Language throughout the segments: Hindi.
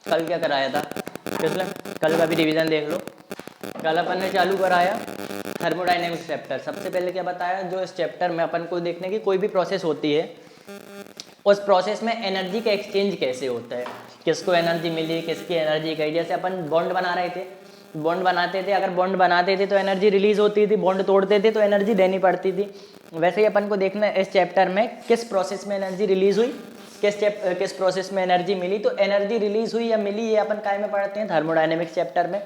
कल क्या कराया था, पिछले कल का भी रिवीजन देख लो। कल अपन ने चालू कराया थर्मोडाइनमिक्स चैप्टर। सबसे पहले क्या बताया, जो इस चैप्टर में अपन को देखने की कोई भी प्रोसेस होती है, उस प्रोसेस में एनर्जी का एक्सचेंज कैसे होता है, किसको एनर्जी मिली, किसकी एनर्जी गई। जैसे अपन बॉन्ड बना रहे थे, बॉन्ड बनाते थे, अगर बॉन्ड बनाते थे तो एनर्जी रिलीज होती थी, बॉन्ड तोड़ते थे तो एनर्जी देनी पड़ती थी। वैसे ही अपन को देखना है इस चैप्टर में किस प्रोसेस में एनर्जी रिलीज हुई, किस प्रोसेस में एनर्जी मिली। तो एनर्जी रिलीज हुई या मिली, ये अपन काय में पढ़ते हैं, थर्मोडाइनमिक्स चैप्टर में।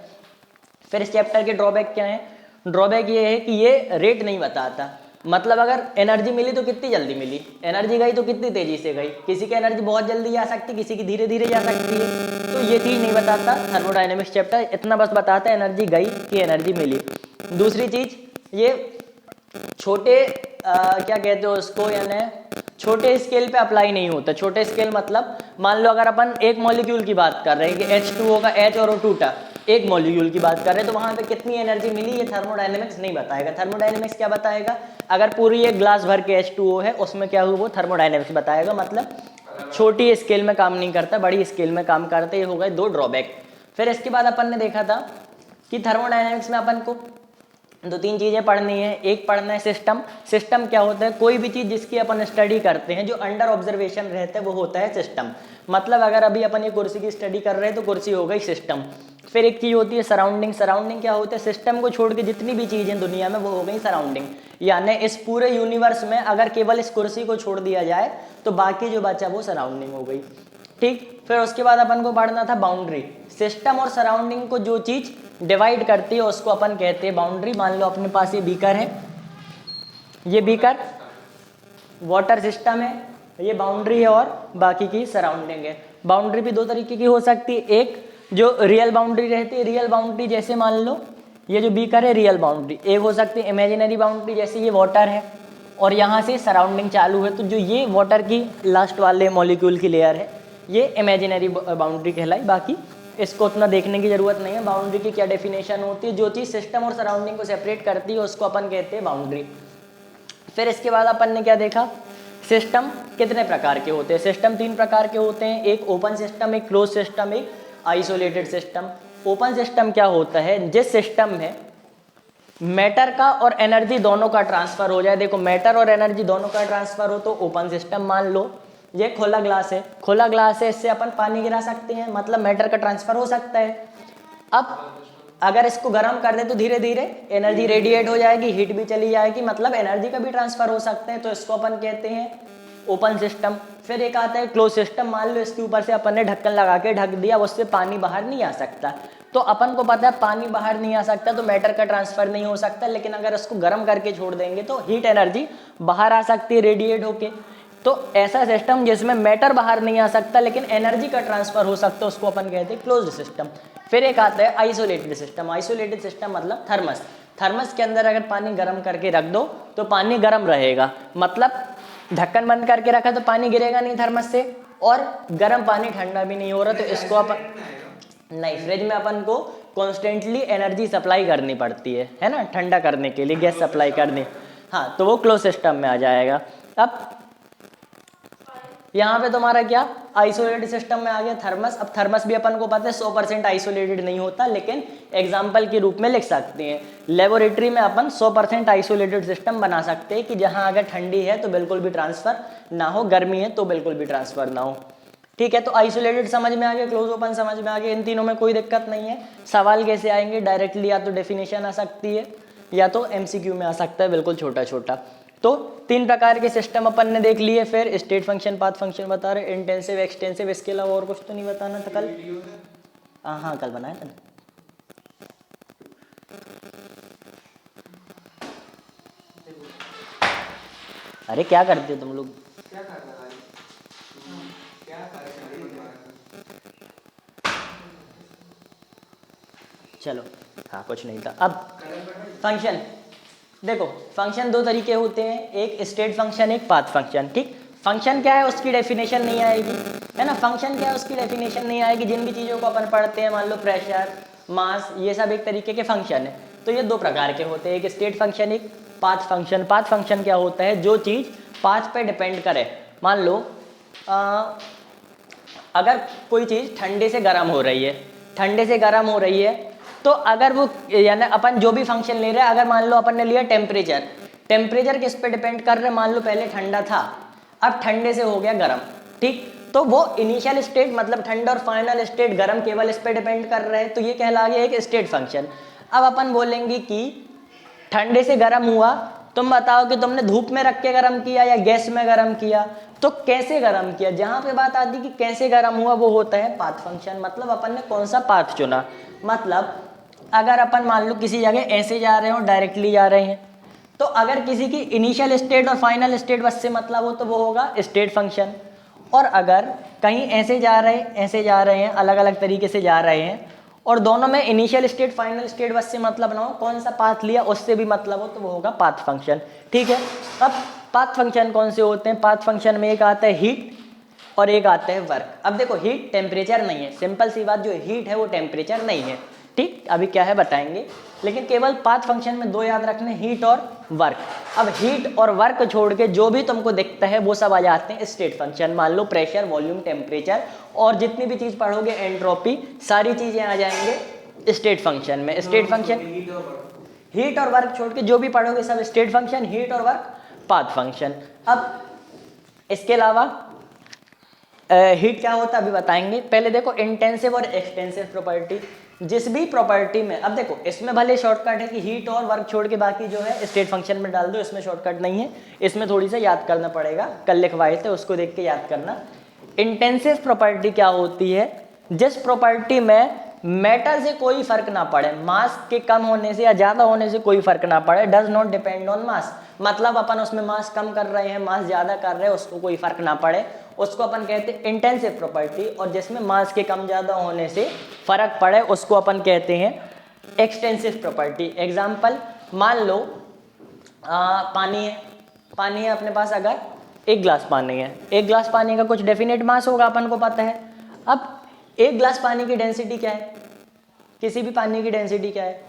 फिर इस चैप्टर के ड्रॉबैक क्या है, ड्रॉबैक ये है कि ये रेट नहीं बताता। मतलब अगर एनर्जी मिली तो कितनी जल्दी मिली, एनर्जी गई तो कितनी तेजी से गई। किसी की एनर्जी बहुत जल्दी जा सकती, किसी की धीरे धीरे जा सकती है, तो ये चीज़ नहीं बताता थर्मोडाइनमिक्स चैप्टर। इतना बस बताता है एनर्जी गई कि एनर्जी मिली। दूसरी चीज़, ये छोटे क्या कहते हो उसको, यानी छोटे स्केल पे अप्लाई नहीं होता। छोटे स्केल मतलब मान लो अगर अपन एक मॉलिक्यूल की बात कर रहे हैं कि H2O का H और O2 था, एक मॉलिक्यूल की बात कर रहे हैं, तो वहां पे कितनी एनर्जी मिली ये थर्मोडायनेमिक्स नहीं बताएगा। थर्मोडायनेमिक्स क्या बताएगा, अगर पूरी एक ग्लास भर के H2O है उसमें क्या हुआ वो थर्मोडायनेमिक्स बताएगा। मतलब छोटी स्केल में काम नहीं करता, बड़ी स्केल में काम करता। ये हो गए दो ड्रॉबैक। फिर इसके बाद अपन ने देखा था कि थर्मोडायनेमिक्स में अपन को दो तीन चीज़ें पढ़नी है। एक पढ़ना है सिस्टम। सिस्टम क्या होता है, कोई भी चीज़ जिसकी अपन स्टडी करते हैं, जो अंडर ऑब्जर्वेशन रहता है वो होता है सिस्टम। मतलब अगर अभी अपन ये कुर्सी की स्टडी कर रहे हैं तो कुर्सी हो गई सिस्टम। फिर एक चीज़ होती है सराउंडिंग। सराउंडिंग क्या होता है, सिस्टम को छोड़ के जितनी भी चीज़ें दुनिया में वो हो गई सराउंडिंग। यानी इस पूरे यूनिवर्स में अगर केवल इस कुर्सी को छोड़ दिया जाए तो बाकी जो बचा वो सराउंडिंग हो गई। ठीक, फिर उसके बाद अपन को पढ़ना था बाउंड्री। सिस्टम और सराउंडिंग को जो चीज़ डिवाइड करती है उसको अपन कहते हैं बाउंड्री। मान लो अपने पास ये बीकर है, ये बीकर वाटर सिस्टम है, ये बाउंड्री है और बाकी की सराउंडिंग है। बाउंड्री भी दो तरीके की हो सकती है, एक जो रियल बाउंड्री रहती है, रियल बाउंड्री जैसे मान लो ये जो बीकर है रियल बाउंड्री। एक हो सकती है इमेजिनरी बाउंड्री, जैसे ये वाटर है और यहाँ से सराउंडिंग चालू है, तो जो ये वाटर की लास्ट वाले मॉलिक्यूल की लेयर है ये इमेजिनरी बाउंड्री कहलाई। बाकी इसको उतना देखने की जरूरत नहीं है। बाउंड्री की क्या डेफिनेशन होती है, जो चीज़ सिस्टम और सराउंडिंग को सेपरेट करती है उसको अपन कहते हैं बाउंड्री। फिर इसके बाद अपन ने क्या देखा, सिस्टम कितने प्रकार के होते हैं। सिस्टम तीन प्रकार के होते हैं, एक ओपन सिस्टम, एक क्लोज सिस्टम, एक आइसोलेटेड सिस्टम। ओपन सिस्टम क्या होता है, जिस सिस्टम में मैटर का और एनर्जी दोनों का ट्रांसफर हो जाए। देखो मैटर और एनर्जी दोनों का ट्रांसफर हो तो ओपन सिस्टम। मान लो ये खुला ग्लास है, खुला ग्लास है, इससे अपन पानी गिरा सकते हैं, मतलब मैटर का ट्रांसफर हो सकता है। अब अगर इसको गर्म कर दे तो धीरे धीरे एनर्जी रेडिएट हो जाएगी, हीट भी चली जाएगी, मतलब एनर्जी का भी ट्रांसफर हो सकता है, तो इसको अपन कहते हैं ओपन सिस्टम। फिर एक आता है क्लोज सिस्टम। मान लो इसके ऊपर से अपन ने ढक्कन लगा के ढक दिया, उससे पानी बाहर नहीं आ सकता। तो अपन को पता है पानी बाहर नहीं आ सकता तो मैटर का ट्रांसफर नहीं हो सकता, लेकिन अगर इसको गर्म करके छोड़ देंगे तो हीट एनर्जी बाहर आ सकती है रेडिएट होके। तो ऐसा सिस्टम जिसमें मैटर बाहर नहीं आ सकता लेकिन एनर्जी का ट्रांसफर हो सकता है उसको अपन कहते हैं क्लोज्ड सिस्टम। फिर एक आता है आइसोलेटेड सिस्टम। आइसोलेटेड सिस्टम मतलब थर्मस। थर्मस के अंदर अगर पानी गर्म करके रख दो तो पानी गर्म रहेगा, मतलब ढक्कन बंद करके रखा तो पानी गिरेगा नहीं थर्मस से, और गर्म पानी ठंडा भी नहीं हो रहा, तो इसको अपन नहीं, फ्रिज में अपन को कॉन्स्टेंटली एनर्जी सप्लाई करनी पड़ती है ना, ठंडा करने के लिए गैस सप्लाई करनी। हाँ, तो वो क्लोज सिस्टम में आ जाएगा। अब यहाँ पे तुम्हारा क्या आइसोलेटेड सिस्टम में आ गया थर्मस। अब थर्मस भी अपन को पता है 100% आइसोलेटेड नहीं होता, लेकिन एग्जाम्पल के रूप में लिख सकते हैं। लेबोरेटरी में अपन 100% आइसोलेटेड सिस्टम बना सकते हैं कि जहाँ अगर ठंडी है तो बिल्कुल भी ट्रांसफर ना हो, गर्मी है तो बिल्कुल भी ट्रांसफर ना हो। ठीक है, तो आइसोलेटेड समझ में आ गया, क्लोज ओपन समझ में आ गया, इन तीनों में कोई दिक्कत नहीं है। सवाल कैसे आएंगे, डायरेक्टली या तो डेफिनेशन आ सकती है या तो MCQ में आ सकता है, बिल्कुल छोटा छोटा। तो तीन प्रकार के सिस्टम अपन ने देख लिए। फिर स्टेट फंक्शन, पाथ फंक्शन बता रहे, इंटेंसिव, एक्सटेंसिव, इसके अलावा और कुछ तो नहीं बताना था कल? हाँ कल बनाया था। अरे क्या करते हो तुम लोग? चलो हाँ, कुछ नहीं था। अब फंक्शन देखो, फंक्शन दो तरीके होते हैं, एक स्टेट फंक्शन, एक पाथ फंक्शन। ठीक, फंक्शन क्या है उसकी डेफिनेशन नहीं आएगी, है ना। फंक्शन क्या है उसकी डेफिनेशन नहीं आएगी। जिन भी चीज़ों को अपन पढ़ते हैं, मान लो प्रेशर, मास, ये सब एक तरीके के फंक्शन है। तो ये दो प्रकार के होते हैं, एक स्टेट फंक्शन, एक पाथ फंक्शन। पाथ फंक्शन क्या होता है, जो चीज़ पाथ पे डिपेंड करे। मान लो अगर कोई चीज़ ठंडे से गर्म हो रही है, ठंडे से गर्म हो रही है, तो अगर वो यानी अपन जो भी फंक्शन ले रहे हैं, अगर मान लो अपन ने लिया टेम्परेचर, टेम्परेचर किस पे डिपेंड कर रहे हैं, मान लो पहले ठंडा था, अब ठंडे से हो गया गर्म, ठीक, तो वो इनिशियल स्टेट मतलब ठंडा और फाइनल स्टेट गर्म केवल इस पे डिपेंड कर रहे हैं, तो ये कहला गया एक स्टेट फंक्शन। अब अपन बोलेंगे कि ठंडे से गर्म हुआ, तुम बताओ कि तुमने धूप में रख के गर्म किया या गैस में गर्म किया, तो कैसे गर्म किया, जहां पे बात आती कि कैसे गर्म हुआ वो होता है पाथ फंक्शन। मतलब अपन ने कौन सा पाथ चुना, मतलब अगर अपन मान लो किसी जगह ऐसे जा रहे हो डायरेक्टली जा रहे हैं, तो अगर किसी की इनिशियल स्टेट और फाइनल स्टेट बस से मतलब हो तो वो होगा स्टेट फंक्शन। और अगर कहीं ऐसे जा रहे हैं अलग अलग तरीके से जा रहे हैं और दोनों में initial state final state bus से मतलब ना हो, कौन सा पाथ लिया उससे भी मतलब हो तो वो होगा पाथ फंक्शन, ठीक है। अब पाथ फंक्शन कौन से होते हैं, पाथ फंक्शन में एक आता है हीट और एक आता है वर्क। अब देखो हीट टेम्परेचर नहीं है, सिंपल सी बात, जो हीट है वो टेम्परेचर नहीं है, ठीक, अभी क्या है बताएंगे, लेकिन केवल पाथ फंक्शन में दो याद रखने, हीट और वर्क। अब हीट और वर्क छोड़ के जो भी तुमको दिखता है वो सब आ जाते हैं स्टेट फंक्शन। मान लो प्रेशर, वॉल्यूम, टेम्परेचर और जितनी भी चीज पढ़ोगे, एंट्रोपी, सारी चीजें आ जाएंगे स्टेट फंक्शन में। स्टेट फंक्शन हीट और वर्क छोड़ के जो भी पढ़ोगे सब स्टेट फंक्शन, हीट और वर्क पाथ फंक्शन। अब इसके अलावा हीट क्या होता है अभी बताएंगे। पहले देखो इंटेंसिव और एक्सटेंसिव प्रॉपर्टी, जिस भी प्रॉपर्टी में, अब देखो इसमें भले शॉर्टकट है कि हीट और वर्क छोड़ के बाकी जो है स्टेट फंक्शन में डाल दो, इसमें शॉर्टकट नहीं है, इसमें थोड़ी सा याद करना पड़ेगा, कल लिखवाए थे उसको देख के याद करना। इंटेंसिव प्रॉपर्टी क्या होती है, जिस प्रॉपर्टी में मेटल से कोई फर्क ना पड़े, मास के कम होने से या ज्यादा होने से कोई फर्क ना पड़े, डज नॉट डिपेंड ऑन मास, मतलब अपन उसमें मास कम कर रहे हैं, मास ज्यादा कर रहे हैं, उसको कोई फर्क ना पड़े, उसको अपन कहते हैं इंटेंसिव प्रॉपर्टी। और जिसमें मास के कम ज्यादा होने से फर्क पड़े उसको अपन कहते हैं एक्सटेंसिव प्रॉपर्टी। एग्जाम्पल, मान लो पानी है अपने पास, अगर एक ग्लास पानी है, एक ग्लास पानी का कुछ डेफिनेट मास होगा, अपन को पता है। अब एक ग्लास पानी की डेंसिटी क्या है, किसी भी पानी की डेंसिटी क्या है,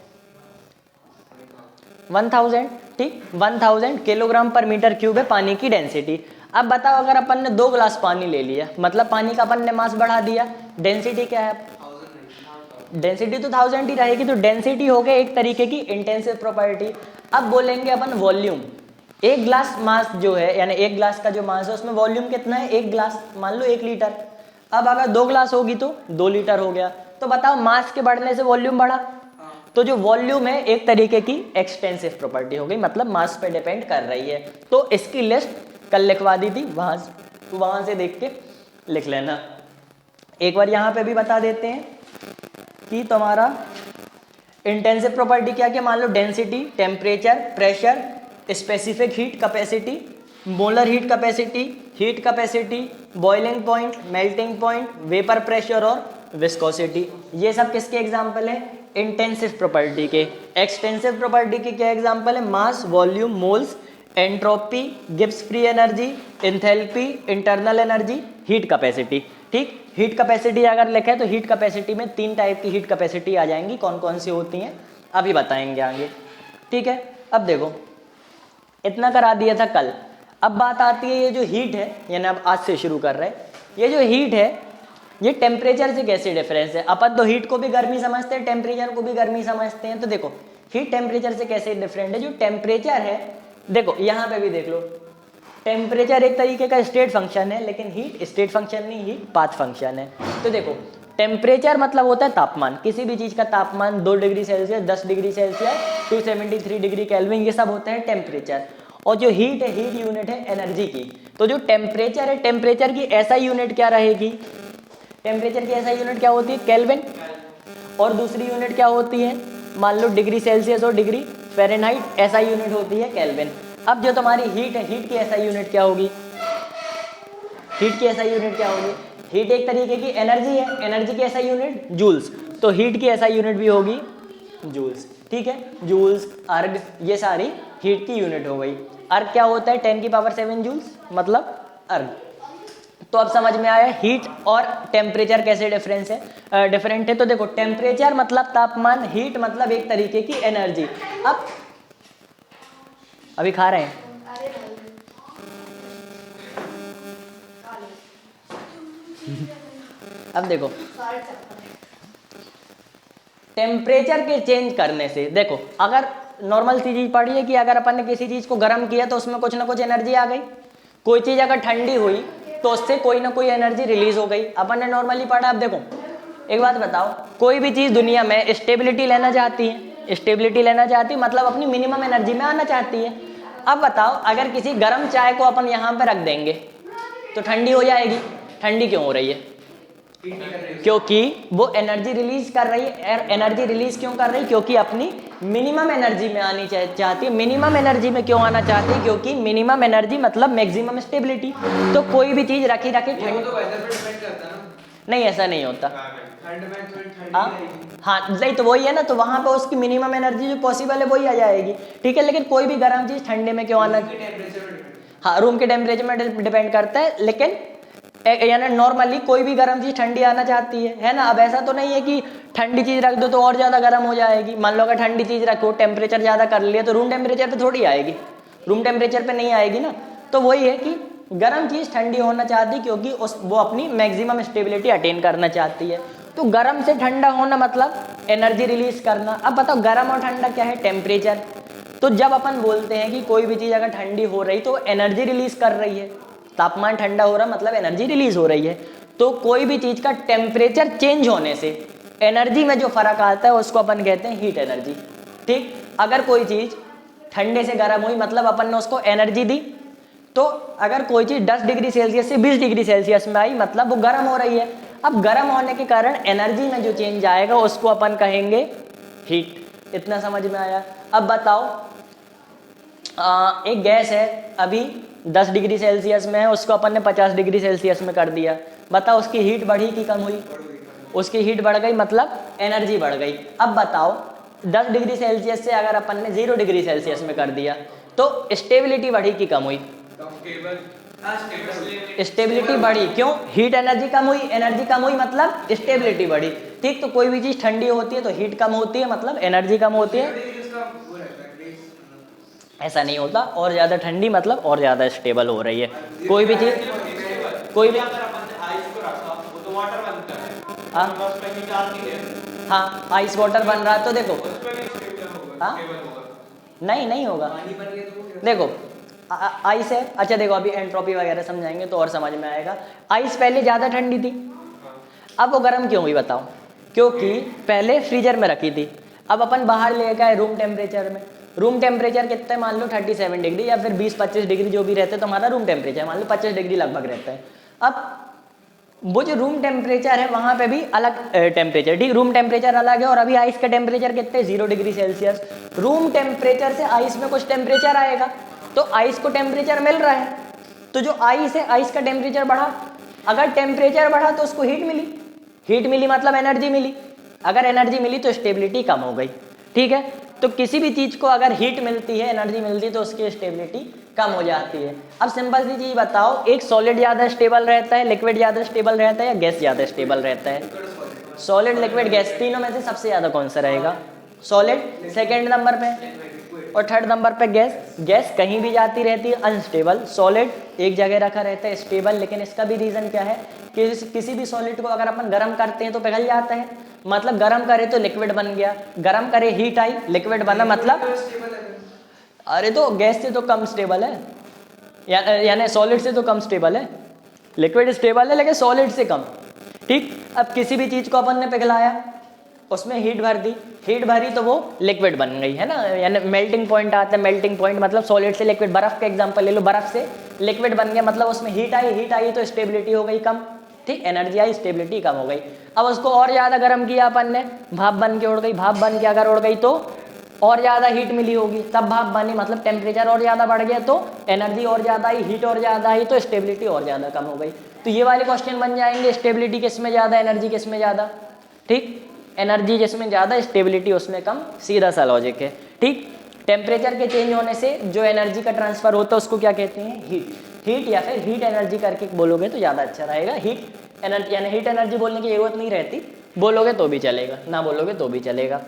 1000, ठीक, 1000 किलोग्राम पर मीटर क्यूब है पानी की डेंसिटी। अब बताओ अगर अपन ने 2 ग्लास पानी ले लिया, मतलब पानी का अपन ने मास बढ़ा दिया, डेंसिटी क्या है, डेंसिटी तो 1000 ही रहेगी, तो डेंसिटी हो गया एक तरीके की इंटेंसिव प्रॉपर्टी। अब बोलेंगे अपन वॉल्यूम, एक ग्लास मास जो है यानी एक ग्लास का जो मास है उसमें वॉल्यूम कितना है, एक ग्लास, मान लो 1 लीटर। अब अगर 2 ग्लास होगी तो 2 लीटर हो गया। तो बताओ मास के बढ़ने से वॉल्यूम बढ़ा, तो जो वॉल्यूम है एक तरीके की एक्सटेंसिव प्रॉपर्टी हो गई, मतलब मास पे डिपेंड कर रही है। तो इसकी लिस्ट कल लिखवा दी थी, वहां से देख के लिख लेना। एक बार यहाँ पे भी बता देते हैं कि तुम्हारा इंटेंसिव प्रॉपर्टी क्या क्या, मान लो density, temperature, pressure, specific heat capacity, molar heat capacity, boiling point, melting point, vapour pressure और विस्कोसिटी। ये सब किसके एग्जाम्पल है, इंटेंसिव प्रॉपर्टी के। एक्सटेंसिव प्रॉपर्टी के क्या एग्जाम्पल है, mass, volume, moles, entropy, Gibbs free energy, enthalpy, internal energy, heat capacity, ठीक। हीट कैपेसिटी अगर लिखे तो हीट कैपेसिटी में 3 टाइप की हीट कैपेसिटी आ जाएंगी, कौन कौन सी होती हैं अभी बताएंगे आगे, ठीक है। अब देखो इतना करा दिया था कल, अब बात आती है ये जो हीट है, यानी अब आज से शुरू कर रहे हैं, ये जो हीट है ये टेम्परेचर से कैसे डिफरेंस है। अपन तो हीट को भी गर्मी समझते हैं, टेम्परेचर को भी गर्मी समझते हैं, तो देखो हीट टेम्परेचर से कैसे डिफरेंट है। जो टेम्परेचर है, देखो यहाँ पे भी देख लो, टेम्परेचर एक तरीके का स्टेट फंक्शन है, लेकिन हीट स्टेट फंक्शन नहीं, हीट पाथ फंक्शन है। तो देखो टेम्परेचर मतलब होता है तापमान, किसी भी चीज का तापमान 2 degree Celsius, 10 degree Celsius, 273 degree kelvin, ये सब होते हैं टेम्परेचर। और जो हीट है, हीट यूनिट है एनर्जी की। तो जो टेम्परेचर है, टेम्परेचर की ऐसा यूनिट क्या रहेगी, टेम्परेचर की ऐसा यूनिट क्या होती है, केल्विन। और दूसरी यूनिट क्या होती है, मान लो डिग्री सेल्सियस और डिग्री फ़ारेनहाइट, ऐसा यूनिट होती है केल्विन। अब जो तुम्हारी हीट है, हीट की ऐसा यूनिट क्या होगी, हीट की ऐसा यूनिट क्या होगी, हीट एक तरीके की एनर्जी है, एनर्जी की ऐसा यूनिट जूल्स, तो हीट की ऐसा यूनिट भी होगी जूल्स, ठीक है। जूल्स, अर्ग, ये सारी हीट की यूनिट हो गई। अर्ग क्या होता है, 10⁻⁷ जूल्स, मतलब अर्ग। तो अब समझ में आया हीट और टेम्परेचर कैसे डिफरेंट है। तो देखो टेम्परेचर मतलब तापमान, हीट मतलब एक तरीके की एनर्जी। अब अभी खा रहे हैं, अब देखो टेम्परेचर के चेंज करने से, देखो अगर नॉर्मल सी चीज पढ़ी है कि अगर अपन ने किसी चीज को गर्म किया तो उसमें कुछ ना कुछ एनर्जी आ गई। कोई चीज अगर ठंडी हुई तो उससे कोई ना कोई एनर्जी रिलीज हो गई, अपन ने नॉर्मली पढ़ा। अब देखो एक बात बताओ, कोई भी चीज दुनिया में स्टेबिलिटी लेना चाहती है, स्टेबिलिटी लेना चाहती है मतलब अपनी मिनिमम एनर्जी में आना चाहती है। अब बताओ अगर किसी गर्म चाय को अपन यहाँ पे रख देंगे तो ठंडी हो जाएगी। ठंडी क्यों हो रही है? क्योंकि वो एनर्जी रिलीज कर रही है। एनर्जी रिलीज क्यों कर रही है? क्योंकि अपनी मिनिमम एनर्जी में आनी चाहती है। मिनिमम एनर्जी में क्यों आना चाहती है? क्योंकि मिनिमम एनर्जी मतलब मैक्सिमम स्टेबिलिटी। तो कोई भी चीज रखी रखी ठंडी तो वेदर पे डिपेंड करता है ना। नहीं, ऐसा नहीं होता। ठंड में थोड़ी ठंडी रहेगी। हाँ नहीं तो वही है ना, तो वहां पे उसकी मिनिमम एनर्जी जो पॉसिबल है वही आ जाएगी। ठीक है, लेकिन कोई भी गर्म चीज ठंडे में क्यों आना? हाँ, रूम के टेम्परेचर में डिपेंड करता है, लेकिन यानी नॉर्मली कोई भी गर्म चीज ठंडी आना चाहती है ना। अब ऐसा तो नहीं है कि ठंडी चीज रख दो तो और ज्यादा गर्म हो जाएगी। मान लो अगर ठंडी चीज रखो, टेम्परेचर ज्यादा कर लिया तो रूम टेम्परेचर पे थोड़ी आएगी, रूम टेम्परेचर पे नहीं आएगी ना। तो वही है कि गर्म चीज ठंडी होना चाहती है क्योंकि वो अपनी मैक्सिमम स्टेबिलिटी अटेन करना चाहती है। तो गर्म से ठंडा होना मतलब एनर्जी रिलीज करना। अब बताओ गर्म और ठंडा क्या है? टेम्परेचर। तो जब अपन बोलते हैं कि कोई भी चीज अगर ठंडी हो रही तो एनर्जी रिलीज कर रही है, तापमान ठंडा हो रहा मतलब एनर्जी रिलीज हो रही है। तो कोई भी चीज का टेम्परेचर चेंज होने से एनर्जी में जो फर्क आता है उसको अपन कहते हैं हीट एनर्जी। ठीक, अगर कोई चीज ठंडे से गर्म हुई मतलब अपन ने उसको एनर्जी दी। तो अगर कोई चीज 10 डिग्री सेल्सियस से 20 डिग्री सेल्सियस में आई मतलब वो गर्म हो रही है। अब गर्म होने के कारण एनर्जी में जो चेंज आएगा उसको अपन कहेंगे हीट। इतना समझ में आया? अब बताओ एक गैस है अभी 10 डिग्री सेल्सियस में है, उसको अपन ने 50 डिग्री सेल्सियस में कर दिया। बताओ उसकी हीट बढ़ी कि कम हुई? उसकी हीट बढ़ गई मतलब एनर्जी बढ़ गई। अब बताओ 10 डिग्री सेल्सियस से अगर अपन ने 0 डिग्री सेल्सियस में कर दिया तो स्टेबिलिटी बढ़ी कि कम हुई? स्टेबिलिटी बढ़ी। क्यों? हीट एनर्जी कम हुई, एनर्जी कम हुई मतलब स्टेबिलिटी बढ़ी। ठीक, तो कोई भी चीज ठंडी होती है तो हीट कम होती है मतलब एनर्जी कम होती है। ऐसा नहीं होता, और ज्यादा ठंडी मतलब और ज्यादा स्टेबल हो रही है कोई भी चीज। कोई भी हाँ आइस वाटर बन रहा है तो देखो हाँ नहीं होगा। देखो आइस है, अच्छा देखो अभी एंट्रोपी वगैरह समझाएंगे तो और समझ में आएगा। आइस पहले ज्यादा ठंडी थी, अब वो गर्म क्यों हुई बताओ? क्योंकि पहले फ्रीजर में रखी थी, अब अपन बाहर ले गए रूम टेम्परेचर में। रूम टेम्परेचर कितने मान लो 37 डिग्री या फिर 20-25 डिग्री जो भी रहते हैं, तो हमारा रूम टेम्परेचर मान लो 25 डिग्री लगभग रहता है। अब वो जो रूम टेम्परेचर है वहां पे भी अलग टेम्परेचर, ठीक, रूम टेम्परेचर अलग है। और अभी आइस का टेम्परेचर कितने? 0 डिग्री सेल्सियस। रूम टेम्परेचर से आइस में कुछ टेम्परेचर आएगा तो आइस को टेम्परेचर मिल रहा है, तो जो आइस है आइस का टेम्परेचर बढ़ा। अगर टेम्परेचर बढ़ा तो उसको हीट मिली, हीट मिली मतलब एनर्जी मिली। अगर एनर्जी मिली तो स्टेबिलिटी कम हो गई। ठीक है, तो किसी भी चीज को अगर हीट मिलती है, एनर्जी मिलती है तो उसकी स्टेबिलिटी कम हो जाती है। अब सिंपल सी चीज बताओ, एक सॉलिड ज्यादा स्टेबल रहता है, लिक्विड ज्यादा स्टेबल रहता है या गैस ज्यादा स्टेबल रहता है? सॉलिड, लिक्विड, गैस, तीनों में से सबसे ज्यादा कौन सा रहेगा? सॉलिड सेकेंड नंबर पे और थर्ड नंबर पे गैस। गैस कहीं भी जाती रहती है अनस्टेबल, सॉलिड एक जगह रखा रहता है स्टेबल। लेकिन इसका भी रीजन क्या है कि किसी भी सॉलिड को अगर अपन गर्म करते हैं तो पिघल जाता है, मतलब गर्म करे तो लिक्विड बन गया, गर्म करे हीट आई लिक्विड बना, मतलब अरे तो गैस से तो कम स्टेबल है, यानी सॉलिड से तो कम स्टेबल है। लिक्विड स्टेबल है लेकिन सॉलिड से कम। ठीक, अब किसी भी चीज को अपन ने पिघलाया, उसमें हीट भर दी, हीट भरी तो वो लिक्विड बन गई है ना, यानी मेल्टिंग पॉइंट आता है। मेल्टिंग पॉइंट मतलब सॉलिड से लिक्विड, बर्फ का एग्जांपल ले लो, बर्फ से लिक्विड बन गया मतलब उसमें हीट आई, हीट आई तो स्टेबिलिटी हो गई कम। ठीक, एनर्जी आई, स्टेबिलिटी कम हो गई। अब उसको और ज्यादा गर्म किया अपन ने, भाप बन के उड़ गई, भाप बन के अगर उड़ गई तो और ज्यादा हीट मिली होगी, तब भाप बनी, मतलब टेम्परेचर और ज्यादा बढ़ गया तो एनर्जी और ज्यादा आई, हीट और ज्यादा आई तो स्टेबिलिटी और ज्यादा कम हो गई। तो ये वाले क्वेश्चन बन जाएंगे, स्टेबिलिटी किस में ज्यादा, एनर्जी किस में ज्यादा। ठीक, एनर्जी जिसमें ज्यादा, स्टेबिलिटी उसमें कम, सीधा सा लॉजिक है। ठीक, टेम्परेचर के चेंज होने से जो एनर्जी का ट्रांसफर होता है उसको क्या कहते हैं? हीट। हीट या फिर हीट एनर्जी करके बोलोगे तो ज्यादा अच्छा रहेगा। हीट एनर्जी, यानी हीट एनर्जी बोलने की जरूरत नहीं रहती, बोलोगे तो भी चलेगा, ना बोलोगे तो भी चलेगा।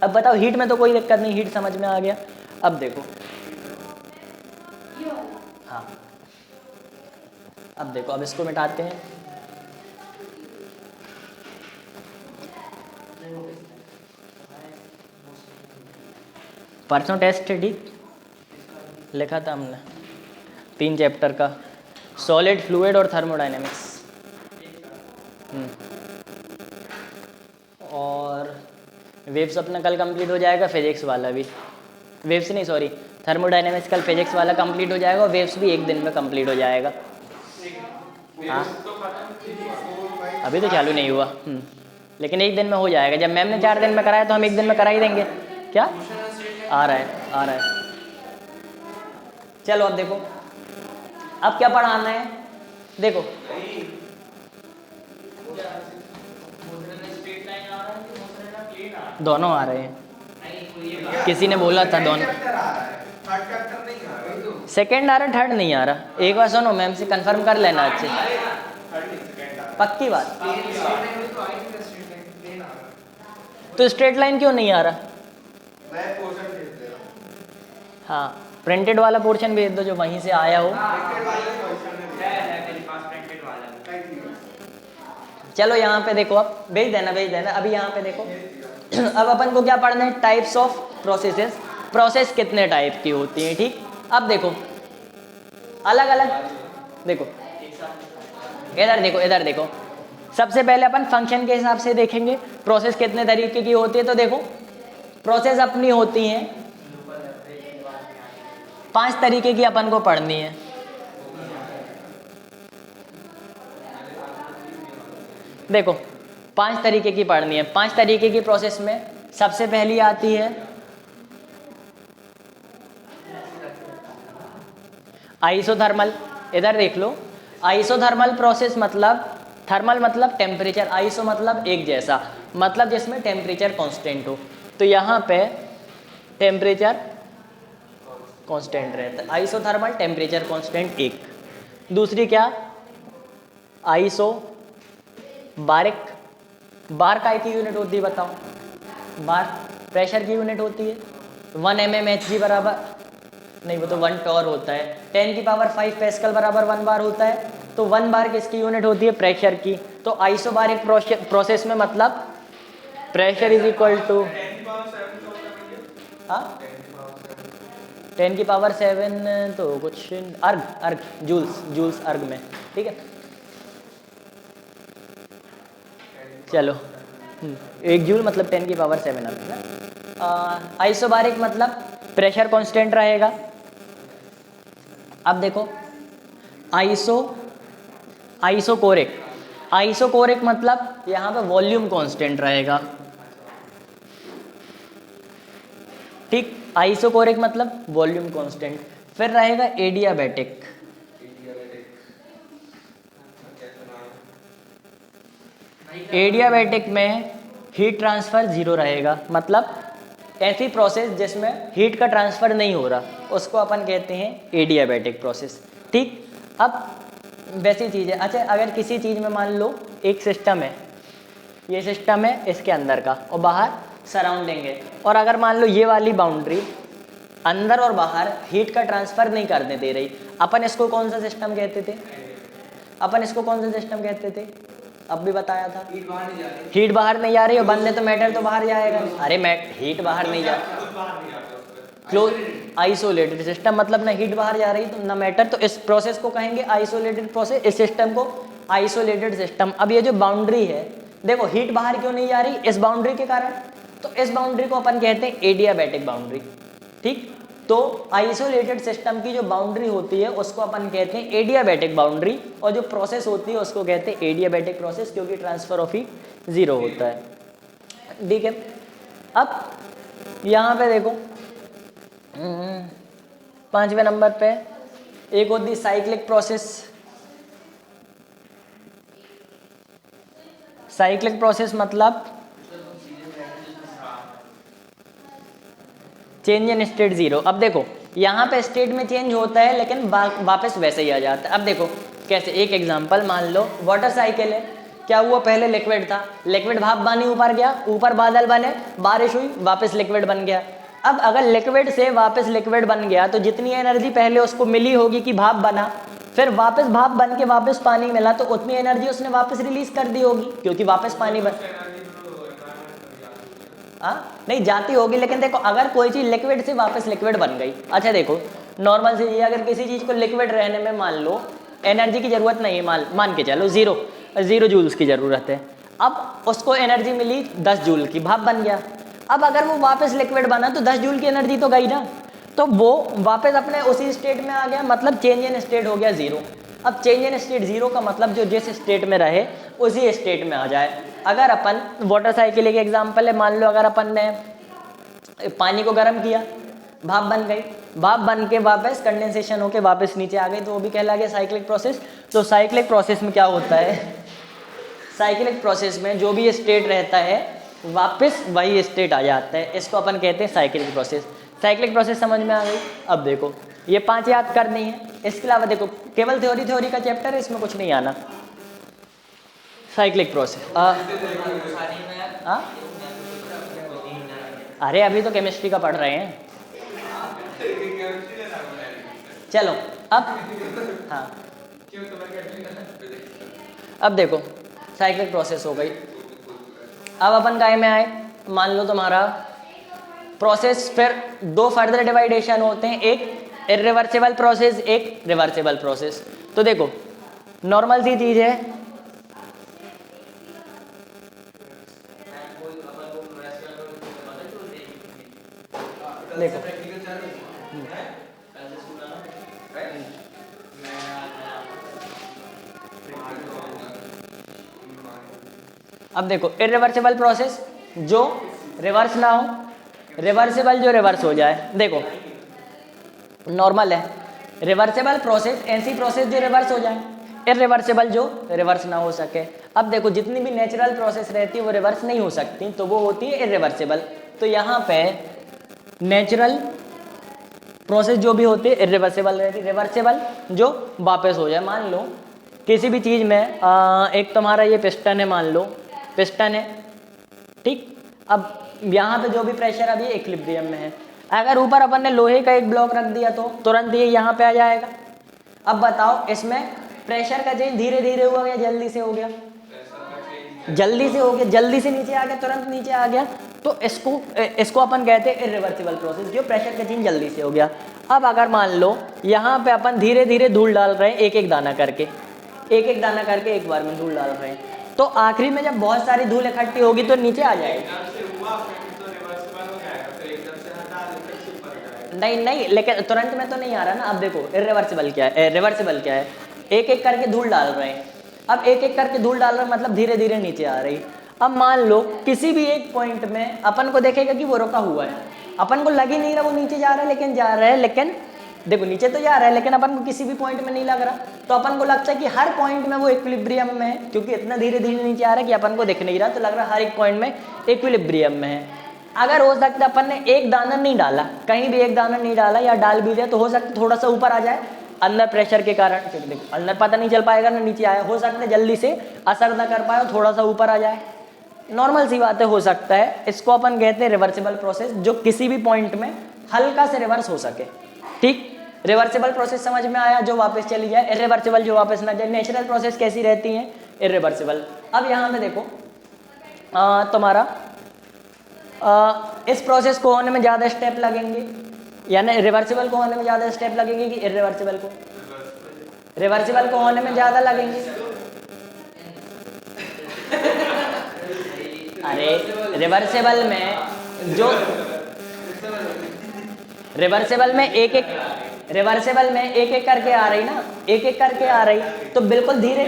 अब बताओ हीट में तो कोई दिक्कत नहीं, हीट समझ में आ गया। अब देखो हाँ, अब देखो, अब इसको मिटाते हैं। परसों टेस्ट है, ठीक लिखा था हमने 3 चैप्टर का, सॉलिड, फ्लूइड और थर्मोडायनेमिक्स। और वेव्स अपना कल कंप्लीट हो जाएगा, फिजिक्स वाला भी, वेव्स नहीं सॉरी थर्मोडायनेमिक्स कल फिजिक्स वाला कंप्लीट हो जाएगा, और वेव्स भी एक दिन में कंप्लीट हो जाएगा। हाँ अभी तो चालू नहीं हुआ, लेकिन एक दिन में हो जाएगा। जब मैम ने 4 दिन में कराया तो हम एक दिन में करा ही देंगे। क्या आ रहा है, आ रहा है। चलो अब देखो, अब क्या पढ़ाना है, देखो दोनों आ रहे हैं, किसी ने बोला था दोनों। सेकेंड आ रहा, थर्ड नहीं आ रहा। एक बार सुनो, मैम से कंफर्म कर लेना अच्छे, पक्की बात। तो स्ट्रेट लाइन क्यों नहीं आ रहा? हाँ प्रिंटेड वाला पोर्शन भेज दो जो वहीं से आया हो। चलो यहाँ पे देखो, अब भेज देना भेज देना। अभी यहाँ पे देखो, अब अपन को क्या पढ़ना है, टाइप्स ऑफ प्रोसेसेस, प्रोसेस कितने टाइप की होती हैं। ठीक, अब देखो अलग अलग, देखो इधर देखो, इधर देखो। सबसे पहले अपन फंक्शन के हिसाब से देखेंगे प्रोसेस कितने तरीके की होती है। तो देखो प्रोसेस अपनी होती हैं 5 तरीके की, अपन को पढ़नी है। देखो 5 तरीके की पढ़नी है। 5 तरीके की प्रोसेस में सबसे पहली आती है आइसोथर्मल। इधर देख लो, आइसोथर्मल प्रोसेस मतलब, थर्मल मतलब टेम्परेचर, आइसो मतलब एक जैसा, मतलब जिसमें टेम्परेचर कांस्टेंट हो। तो यहाँ पे टेम्परेचर कांस्टेंट रहता है, आइसोथर्मल टेम्परेचर कांस्टेंट 1। दूसरी क्या, आइसो बारिक। बार काय की यूनिट होती है बताओ? बार प्रेशर की यूनिट होती है। 1 mmHg बराबर, नहीं वो तो 1 टॉर होता है। 10 की पावर 5 पैस्कल बराबर 1 बार होता है। तो 1 बार किसकी यूनिट होती है? प्रेशर की। तो आइसोबारिक प्रोसेस में मतलब प्रेशर इज इक्वल टू, हाँ 10 की पावर 7 तो कुछ अर्ग, अर्ग जूल्स अर्ग में, ठीक है। चलो 1 जूल मतलब 10 की पावर 7 अर्ग ना। आइसोबारिक मतलब प्रेशर कांस्टेंट रहेगा। अब देखो आइसोकोरिक, आइसोकोरिक मतलब यहाँ पे वॉल्यूम कांस्टेंट रहेगा। ठीक, आइसोकोरिक मतलब वॉल्यूम कांस्टेंट। फिर रहेगा एडियाबैटिक। एडियाबैटिक में हीट ट्रांसफर 0 रहेगा, मतलब ऐसी प्रोसेस जिसमें हीट का ट्रांसफर नहीं हो रहा, उसको अपन कहते हैं एडियाबैटिक प्रोसेस। ठीक, अब वैसी चीज़ है। अच्छा, अगर किसी चीज़ में मान लो एक सिस्टम है, ये सिस्टम है इसके अंदर का और बाहर सराउंडिंग है, और अगर मान लो ये वाली बाउंड्री अंदर और बाहर हीट का ट्रांसफर नहीं करने दे रही, अपन इसको कौन सा सिस्टम कहते थे? अपन इसको कौन सा सिस्टम कहते थे? अब भी बताया था, हीट बाहर नहीं जा रही और बनने तो मैटर तो बाहर जाएगा। अरे हीट बाहर नहीं जा, क्लोज आइसोलेटेड सिस्टम मतलब ना हीट बाहर जा रही तो ना मैटर, तो इस प्रोसेस को कहेंगे आइसोलेटेड प्रोसेस, इस सिस्टम को आइसोलेटेड सिस्टम। अब ये जो बाउंड्री है, देखो हीट बाहर क्यों नहीं जा रही? इस बाउंड्री के कारण। तो इस बाउंड्री को अपन कहते हैं एडियाबैटिक बाउंड्री। ठीक, तो आइसोलेटेड सिस्टम की जो बाउंड्री होती है उसको अपन कहते हैं एडियाबैटिक बाउंड्री, और जो प्रोसेस होती है उसको कहते हैं एडियाबैटिक प्रोसेस, क्योंकि ट्रांसफर ऑफ हीट 0 होता है। ठीक है, अब यहाँ पे देखो 5वें नंबर पे एक होती साइक्लिक प्रोसेस। साइक्लिक प्रोसेस मतलब चेंज इन स्टेट 0। अब देखो यहाँ पे स्टेट में चेंज होता है लेकिन वापस वैसे ही आ जाता है। अब देखो कैसे, एक एग्जांपल मान लो वाटर साइकिल है। क्या हुआ? पहले लिक्विड था, लिक्विड भाप बनी, ऊपर गया, ऊपर बादल बने, बारिश हुई, वापस लिक्विड बन गया। अब अगर लिक्विड से वापस लिक्विड बन गया तो जितनी एनर्जी पहले उसको मिली होगी कि भाप बना, फिर वापस भाप बन के वापस पानी मिला, तो उतनी एनर्जी उसने वापस रिलीज कर दी होगी क्योंकि वापस पानी बन। नहीं जाती होगी, लेकिन देखो अगर कोई चीज़ लिक्विड से वापस लिक्विड बन गई, अच्छा देखो नॉर्मल सी चीज़, अगर किसी चीज़ को लिक्विड रहने में मान लो एनर्जी की ज़रूरत नहीं है, मान के चलो जीरो जूल्स की ज़रूरत है, अब उसको एनर्जी मिली 10 जूल की, भाप बन गया। अब अगर वो वापस लिक्विड बना तो 10 जूल की एनर्जी तो गई ना, तो वो वापस अपने उसी स्टेट में आ गया, मतलब चेंज इन स्टेट हो गया जीरो। अब चेंज इन स्टेट जीरो का मतलब जो जिस स्टेट में रहे उसी स्टेट में आ जाए। अगर अपन वाटर साइकिल एक एग्जाम्पल है, मान लो अगर अपन ने पानी को गर्म किया, भाप बन गई, भाप बन के वापस कंडेंसेशन होके वापस नीचे आ गई, तो वो भी कहला गया साइक्लिक प्रोसेस। तो साइक्लिक प्रोसेस में क्या होता है, साइक्लिक प्रोसेस में जो भी स्टेट रहता है वापस वही स्टेट आ जाता है, इसको अपन कहते हैं साइक्लिक प्रोसेस। साइक्लिक प्रोसेस समझ में आ गई। अब देखो ये 5 याद करनी है, इसके अलावा देखो केवल थ्योरी का चैप्टर है, इसमें कुछ नहीं आना। साइक्लिक प्रोसेस अरे अभी तो केमिस्ट्री का पढ़ रहे हैं, चलो अब हाँ अब देखो साइक्लिक प्रोसेस हो गई। अब अपन काय में आए, मान लो तुम्हारा प्रोसेस, फिर 2 फर्दर डिवाइडेशन होते हैं, एक इरिवर्सिबल प्रोसेस, एक रिवर्सिबल प्रोसेस। तो देखो नॉर्मल सी चीज है, देखो अब देखो इरिवर्सिबल प्रोसेस जो रिवर्स ना हो, रिवर्सिबल जो रिवर्स हो जाए। देखो नॉर्मल है, रिवर्सिबल प्रोसेस ऐसी प्रोसेस जो रिवर्स हो जाए, इरिवर्सिबल जो रिवर्स ना हो सके। अब देखो जितनी भी नेचुरल प्रोसेस रहती है वो रिवर्स नहीं हो सकती, तो वो होती है इरिवर्सिबल। तो यहाँ पे नेचुरल प्रोसेस जो भी होती है इरिवर्सिबल रहती है, रिवर्सिबल जो वापस हो जाए। मान लो किसी भी चीज़ में एक तुम्हारा ये पिस्टन है, मान लो पिस्टन है, ठीक। अब यहाँ पे जो भी प्रेशर अभी इक्विलिब्रियम में है, अगर ऊपर अपन ने लोहे का एक ब्लॉक रख दिया तो तुरंत ये यहाँ पे आ जाएगा। अब बताओ इसमें प्रेशर का चेंज धीरे धीरे हुआ या जल्दी से हो गया? जल्दी से हो गया, जल्दी से नीचे आ गया, तुरंत नीचे आ गया। तो इसको अपन कहते हैं इरिवर्सिबल प्रोसेस, जो प्रेशर का चेंज जल्दी से हो गया। अब अगर मान लो यहाँ पे अपन धीरे धीरे धूल डाल रहे हैं, एक एक दाना करके एक बार में धूल डाल रहे हैं, तो आखिरी में जब बहुत सारी धूल इकट्ठी होगी तो नीचे आ जाएगी। नहीं, लेकिन तुरंत में तो नहीं आ रहा ना। अब देखो इरिवर्सिबल क्या है, रिवर्सिबल क्या है, एक एक करके धूल डाल रहे हैं। अब एक एक करके धूल डाल रहे हैं मतलब धीरे धीरे नीचे आ रही। अब मान लो किसी भी एक पॉइंट में अपन को देखेगा कि वो रुका हुआ है, अपन को लग ही नहीं रहा वो नीचे जा रहा है, लेकिन जा रहा है, लेकिन देखो नीचे तो जा रहा है, लेकिन अपन को किसी भी पॉइंट में नहीं लग रहा। तो अपन को लगता है कि हर पॉइंट में वो इक्विलिब्रियम में है, क्योंकि इतना धीरे धीरे नीचे आ रहा है कि अपन को दिख नहीं रहा, तो लग रहा है हर एक पॉइंट में इक्विलिब्रियम में है। अगर हो सकता है अपन ने एक दाना नहीं डाला, कहीं भी एक दाना नहीं डाला, या डाल भी दिया तो हो सकता है थोड़ा सा ऊपर आ जाए अंदर प्रेशर के कारण, क्योंकि देखो अंदर पता नहीं चल पाएगा ना नीचे आया, हो सकता है जल्दी से असर ना कर पाए, थोड़ा सा ऊपर आ जाए, नॉर्मल सी बात है, हो सकता है। इसको अपन कहते हैं रिवर्सिबल प्रोसेस, जो किसी भी पॉइंट में हल्का से रिवर्स हो सके, ठीक। रिवर्सिबल प्रोसेस समझ में आया, जो वापस चली जाए, इरिवर्सिबल जो वापस ना जाए। नेचुरल प्रोसेस कैसी रहती है, इरिवर्सिबल। अब यहाँ पे देखो तुम्हारा इस प्रोसेस को होने में ज़्यादा स्टेप लगेंगे, यानी रिवर्सिबल को होने में ज़्यादा स्टेप लगेंगे कि इरिवर्सिबल को? रिवर्सिबल को होने में ज़्यादा लगेंगे। अरे रिवर्सिबल में जो रिवर्सिबल में एक एक करके आ रही ना, एक एक करके आ रही, तो बिल्कुल धीरे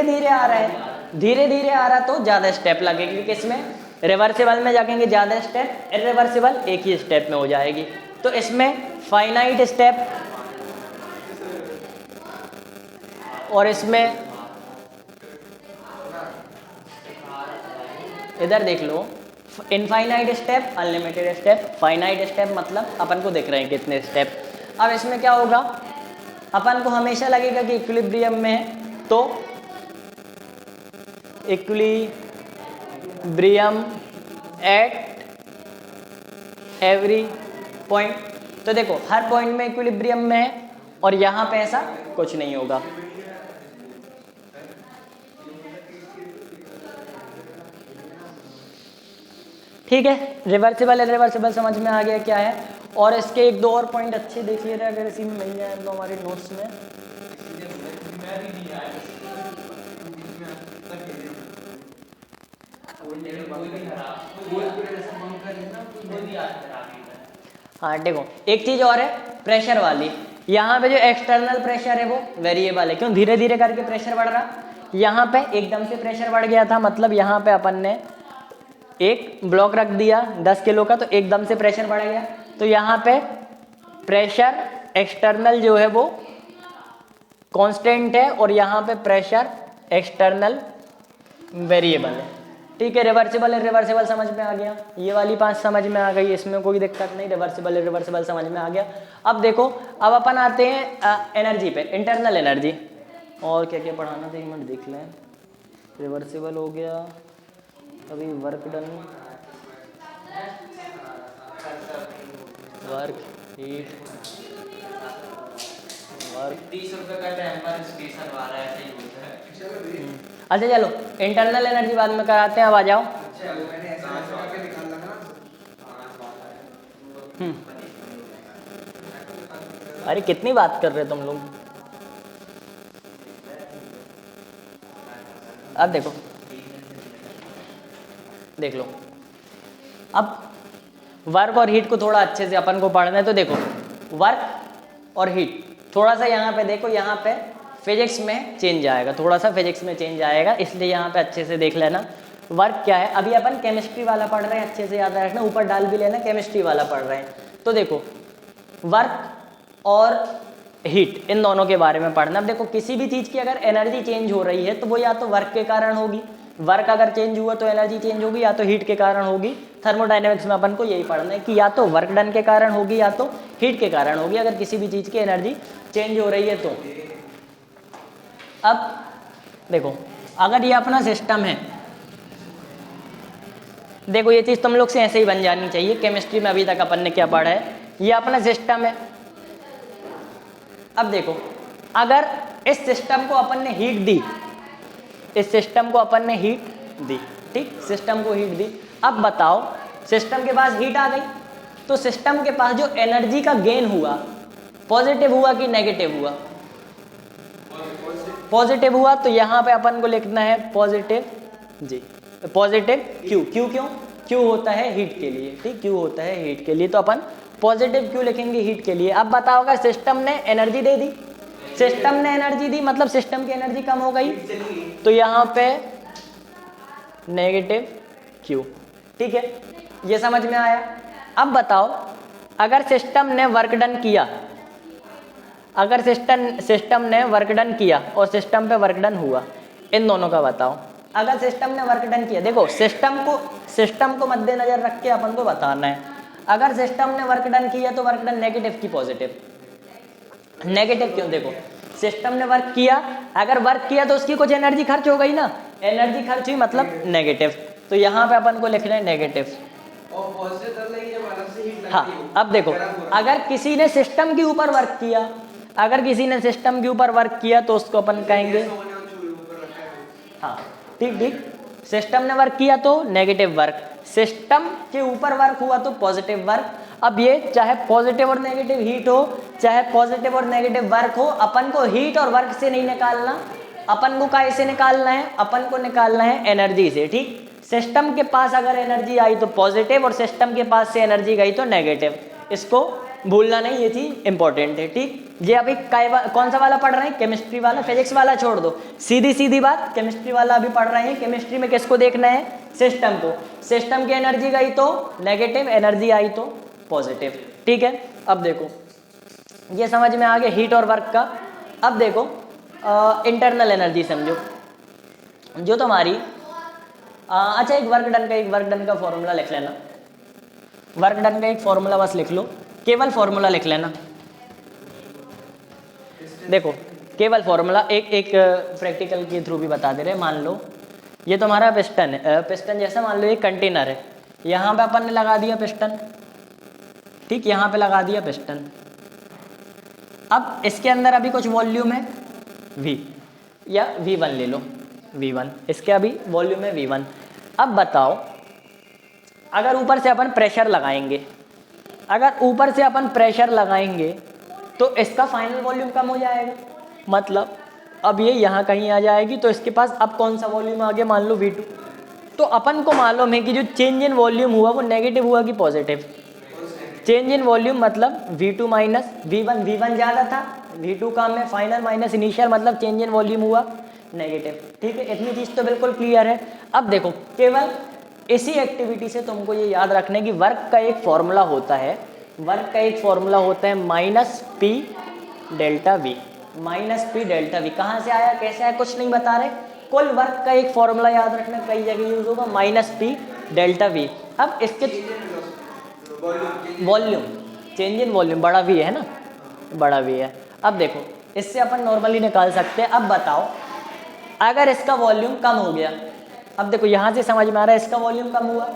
धीरे आ रहा है, धीरे धीरे आ रहा तो ज़्यादा स्टेप लगेगी। किसमें? रिवर्सिबल में जाएंगे ज़्यादा स्टेप, इरिवर्सिबल एक ही स्टेप में हो जाएगी। तो इसमें फाइनाइट स्टेप और इसमें इधर देख लो, infinite step, unlimited step. Finite step मतलब अपन को दिख रहे हैं कितने स्टेप। अब इसमें क्या होगा, अपन को हमेशा लगेगा कि इक्विलिब्रियम में है, तो इक्विलिब्रियम एट एवरी पॉइंट। तो देखो हर पॉइंट में इक्विलिब्रियम में है, और यहाँ पे ऐसा कुछ नहीं होगा। ठीक है, रिवर्सिबल इरिवर्सिबल समझ में आ गया क्या है। और इसके एक दो और पॉइंट अच्छे देख लिए अगर इसी में मिल जाए तो हमारे नोट्स में। हाँ देखो, एक चीज और है प्रेशर वाली। यहाँ पे जो एक्सटर्नल प्रेशर है वो वेरिएबल है, क्यों धीरे धीरे करके प्रेशर बढ़ रहा। यहाँ पे एकदम से प्रेशर बढ़ गया था, मतलब यहाँ पे अपन ने एक ब्लॉक रख दिया 10 किलो का, तो एकदम से प्रेशर बढ़ गया। तो यहाँ पे प्रेशर एक्सटर्नल जो है वो कांस्टेंट है और यहाँ पे प्रेशर एक्सटर्नल वेरिएबल है। ठीक है, रिवर्सिबल इरिवर्सिबल समझ में आ गया, ये वाली 5 समझ में आ गई, इसमें कोई दिक्कत नहीं, रिवर्सिबल इरिवर्सिबल समझ में आ गया। अब देखो, अब अपन आते हैं एनर्जी पे, इंटरनल एनर्जी। और क्या क्या पढ़ाना था, एक मिनट देख लें। रिवर्सिबल हो गया, अभी work done, work heat, work 30 रुपए का टेम्पर स्टेशन वाला ऐसे ही होता है। अच्छा चलो, इंटरनल एनर्जी बाद में कराते हैं, अब आ जाओ। अच्छा वो मैंने ऐसे करके निकाल लगा ना। अरे कितनी बात कर रहे हो तुम लोग। अब देखो, देख लो, अब वर्क और हीट को थोड़ा अच्छे से अपन को पढ़ना है। तो देखो, वर्क और हीट थोड़ा सा यहाँ पे देखो, यहाँ पे फिजिक्स में चेंज आएगा, थोड़ा सा फिजिक्स में चेंज आएगा, इसलिए यहाँ पे अच्छे से देख लेना। वर्क क्या है, अभी अपन केमिस्ट्री वाला पढ़ रहे हैं, अच्छे से याद रखना, ऊपर डाल भी लेना, केमिस्ट्री वाला पढ़ रहे हैं। तो देखो, वर्क और हीट, इन दोनों के बारे में पढ़ना। अब देखो, किसी भी चीज़ की अगर एनर्जी चेंज हो रही है तो वो या तो वर्क के कारण होगी, वर्क अगर चेंज हुआ तो एनर्जी चेंज होगी, या तो हीट के कारण होगी। थर्मोडायनेमिक्स में अपन को यही पढ़ना है कि या तो वर्क डन के कारण होगी या तो हीट के कारण होगी, अगर किसी भी चीज़ की एनर्जी चेंज हो रही है तो। अब देखो, अगर ये अपना सिस्टम है, देखो ये चीज़ तुम लोग से ऐसे ही बन जानी चाहिए, केमिस्ट्री में अभी तक अपन ने क्या पढ़ा है, ये अपना सिस्टम है। अब देखो, अगर इस सिस्टम को अपन ने हीट दी, इस सिस्टम को अपन ने हीट दी, ठीक, सिस्टम को हीट दी। अब बताओ, सिस्टम के पास हीट आ गई, तो सिस्टम के पास जो एनर्जी का गेन हुआ, पॉजिटिव हुआ कि नेगेटिव हुआ? पॉजिटिव हुआ, तो यहाँ पे अपन को लिखना है पॉजिटिव जी, पॉजिटिव क्यू। क्यू क्यों? क्यू होता है हीट के लिए, ठीक, क्यू होता है हीट के लिए, तो अपन पॉजिटिव क्यू लिखेंगे हीट के लिए। अब बताओ, अगर सिस्टम ने एनर्जी दे दी, सिस्टम ने एनर्जी दी मतलब सिस्टम की एनर्जी कम हो गई, तो यहाँ पे नेगेटिव क्यू। ठीक है, ये समझ में आया। अब बताओ, अगर सिस्टम ने वर्क डन किया, अगर सिस्टम ने वर्क डन किया और सिस्टम पे वर्क डन हुआ, इन दोनों का बताओ। अगर सिस्टम ने वर्क डन किया, देखो सिस्टम को मद्देनजर रख के अपन को बताना है। अगर सिस्टम ने वर्क डन किया तो वर्क डन नेगेटिव की पॉजिटिव? नेगेटिव क्यों? देखो, सिस्टम ने वर्क किया, अगर वर्क किया तो उसकी कुछ एनर्जी खर्च हो गई ना, एनर्जी खर्च हुई मतलब नेगेटिव, तो यहाँ पे अपन को लिखना है नेगेटिव। और पॉजिटिव तब लगेगी जब अलग से हीट लगती है। हाँ, अब देखो, अगर किसी ने सिस्टम के ऊपर वर्क किया, अगर किसी ने सिस्टम के ऊपर वर्क किया तो उसको अपन कहेंगे, हाँ ठीक ठीक, सिस्टम ने वर्क किया तो नेगेटिव वर्क, सिस्टम के ऊपर वर्क हुआ तो पॉजिटिव वर्क। अब ये चाहे पॉजिटिव और नेगेटिव हीट हो, चाहे पॉजिटिव और नेगेटिव वर्क हो, अपन को हीट और वर्क से नहीं निकालना, अपन को कैसे निकालना है? अपन को निकालना है एनर्जी से। ठीक, सिस्टम के पास अगर एनर्जी आई तो पॉजिटिव और सिस्टम के पास से एनर्जी गई तो नेगेटिव, इसको भूलना नहीं, ये चीज इंपॉर्टेंट है। ठीक, ये अभी कौन सा वाला पढ़ रहे हैं? केमिस्ट्री वाला, फिजिक्स वाला छोड़ दो, सीधी सीधी बात, केमिस्ट्री वाला अभी पढ़ रहे हैं। केमिस्ट्री में किसको देखना है? सिस्टम को। सिस्टम की एनर्जी गई तो नेगेटिव, एनर्जी आई तो पॉजिटिव। ठीक है, अब देखो ये समझ में आ गया हीट और वर्क का। अब देखो इंटरनल एनर्जी समझो, जो तुम्हारी अच्छा एक वर्क डन का फॉर्मूला लिख लेना, वर्क डन का एक फॉर्मूला बस लिख लो, केवल फॉर्मूला लिख लेना। देखो केवल फॉर्मूला, एक प्रैक्टिकल के थ्रू भी बता दे रहे। मान लो ये तुम्हारा पिस्टन है, पिस्टन जैसा मान लो एक कंटेनर है, यहाँ पे अपन ने लगा दिया पिस्टन, ठीक, यहाँ पे लगा दिया पिस्टन। अब इसके अंदर अभी कुछ वॉल्यूम है V, या V1 ले लो, V1, इसके अभी वॉल्यूम है V1। अब बताओ अगर ऊपर से अपन प्रेशर लगाएंगे, अगर ऊपर से अपन प्रेशर लगाएंगे तो इसका फाइनल वॉल्यूम कम हो जाएगा, मतलब अब ये यहाँ कहीं आ जाएगी तो इसके पास अब कौन सा वॉल्यूम आ गया, मान लो V2। तो अपन को मालूम है कि जो चेंज इन वॉल्यूम हुआ वो नेगेटिव हुआ कि पॉजिटिव। चेंज इन वॉल्यूम मतलब V2 माइनस V1, V1 ज़्यादा था, V2 कम है, फाइनल माइनस इनिशियल मतलब चेंज इन वॉल्यूम हुआ नेगेटिव। ठीक है, इतनी चीज़ तो बिल्कुल क्लियर है। अब देखो केवल इसी एक्टिविटी से तुमको ये याद रखना है कि वर्क का एक फॉर्मूला होता है, वर्क का एक फॉर्मूला होता है minus P delta V. Minus P delta we कहाँ से आया, कैसे आया, कुछ नहीं बता रहे, कुल वर्क का एक फॉर्मूला याद रखना, कई जगह यूज होगा, माइनस पी डेल्टा वी। अब इसके वॉल्यूम, चेंज इन वॉल्यूम बड़ा वी है ना, बड़ा वी है। अब देखो इससे अपन नॉर्मली निकाल सकते हैं। अब बताओ अगर इसका वॉल्यूम कम हो गया, अब देखो यहाँ से समझ में आ रहा है इसका वॉल्यूम कम हुआ,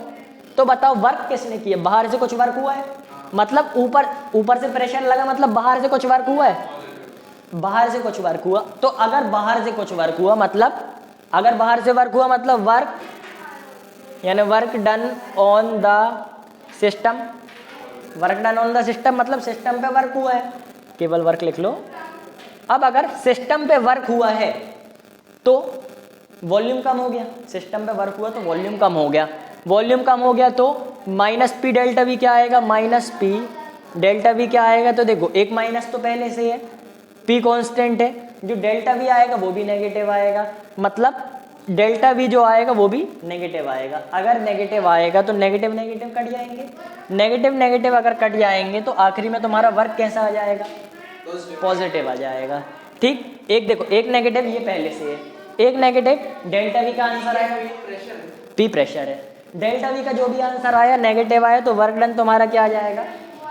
तो बताओ वर्क किसने किया, बाहर से कुछ वर्क हुआ है, मतलब ऊपर से प्रेशर लगा, मतलब बाहर से कुछ वर्क हुआ है, बाहर से कुछ वर्क हुआ। तो अगर बाहर से कुछ वर्क हुआ मतलब, अगर बाहर से वर्क हुआ मतलब वर्क यानी work done on the system, work done on the system मतलब सिस्टम पे वर्क हुआ है, केवल वर्क लिख लो। अब अगर सिस्टम पे वर्क हुआ है तो वॉल्यूम कम हो गया, सिस्टम पे वर्क हुआ तो वॉल्यूम कम हो गया, वॉल्यूम कम हो गया तो माइनस पी डेल्टा वी क्या आएगा, माइनस पी डेल्टा वी क्या आएगा, तो देखो एक माइनस तो पहले से है, पी कांस्टेंट है, जो डेल्टा वी आएगा वो भी नेगेटिव आएगा, मतलब डेल्टा वी जो आएगा वो भी नेगेटिव आएगा। अगर नेगेटिव आएगा तो नेगेटिव नेगेटिव कट जाएंगे, नेगेटिव नेगेटिव अगर कट जाएंगे तो आखिरी में तुम्हारा वर्क कैसा आ जाएगा, पॉजिटिव आ जाएगा। ठीक, एक देखो एक नेगेटिव ये पहले से है, एक नेगेटिव डेल्टा वी का आंसर आया, पी प्रेशर है, डेल्टा वी का जो भी आंसर आया नेगेटिव आया तो वर्क डन तुम्हारा क्या आ जाएगा,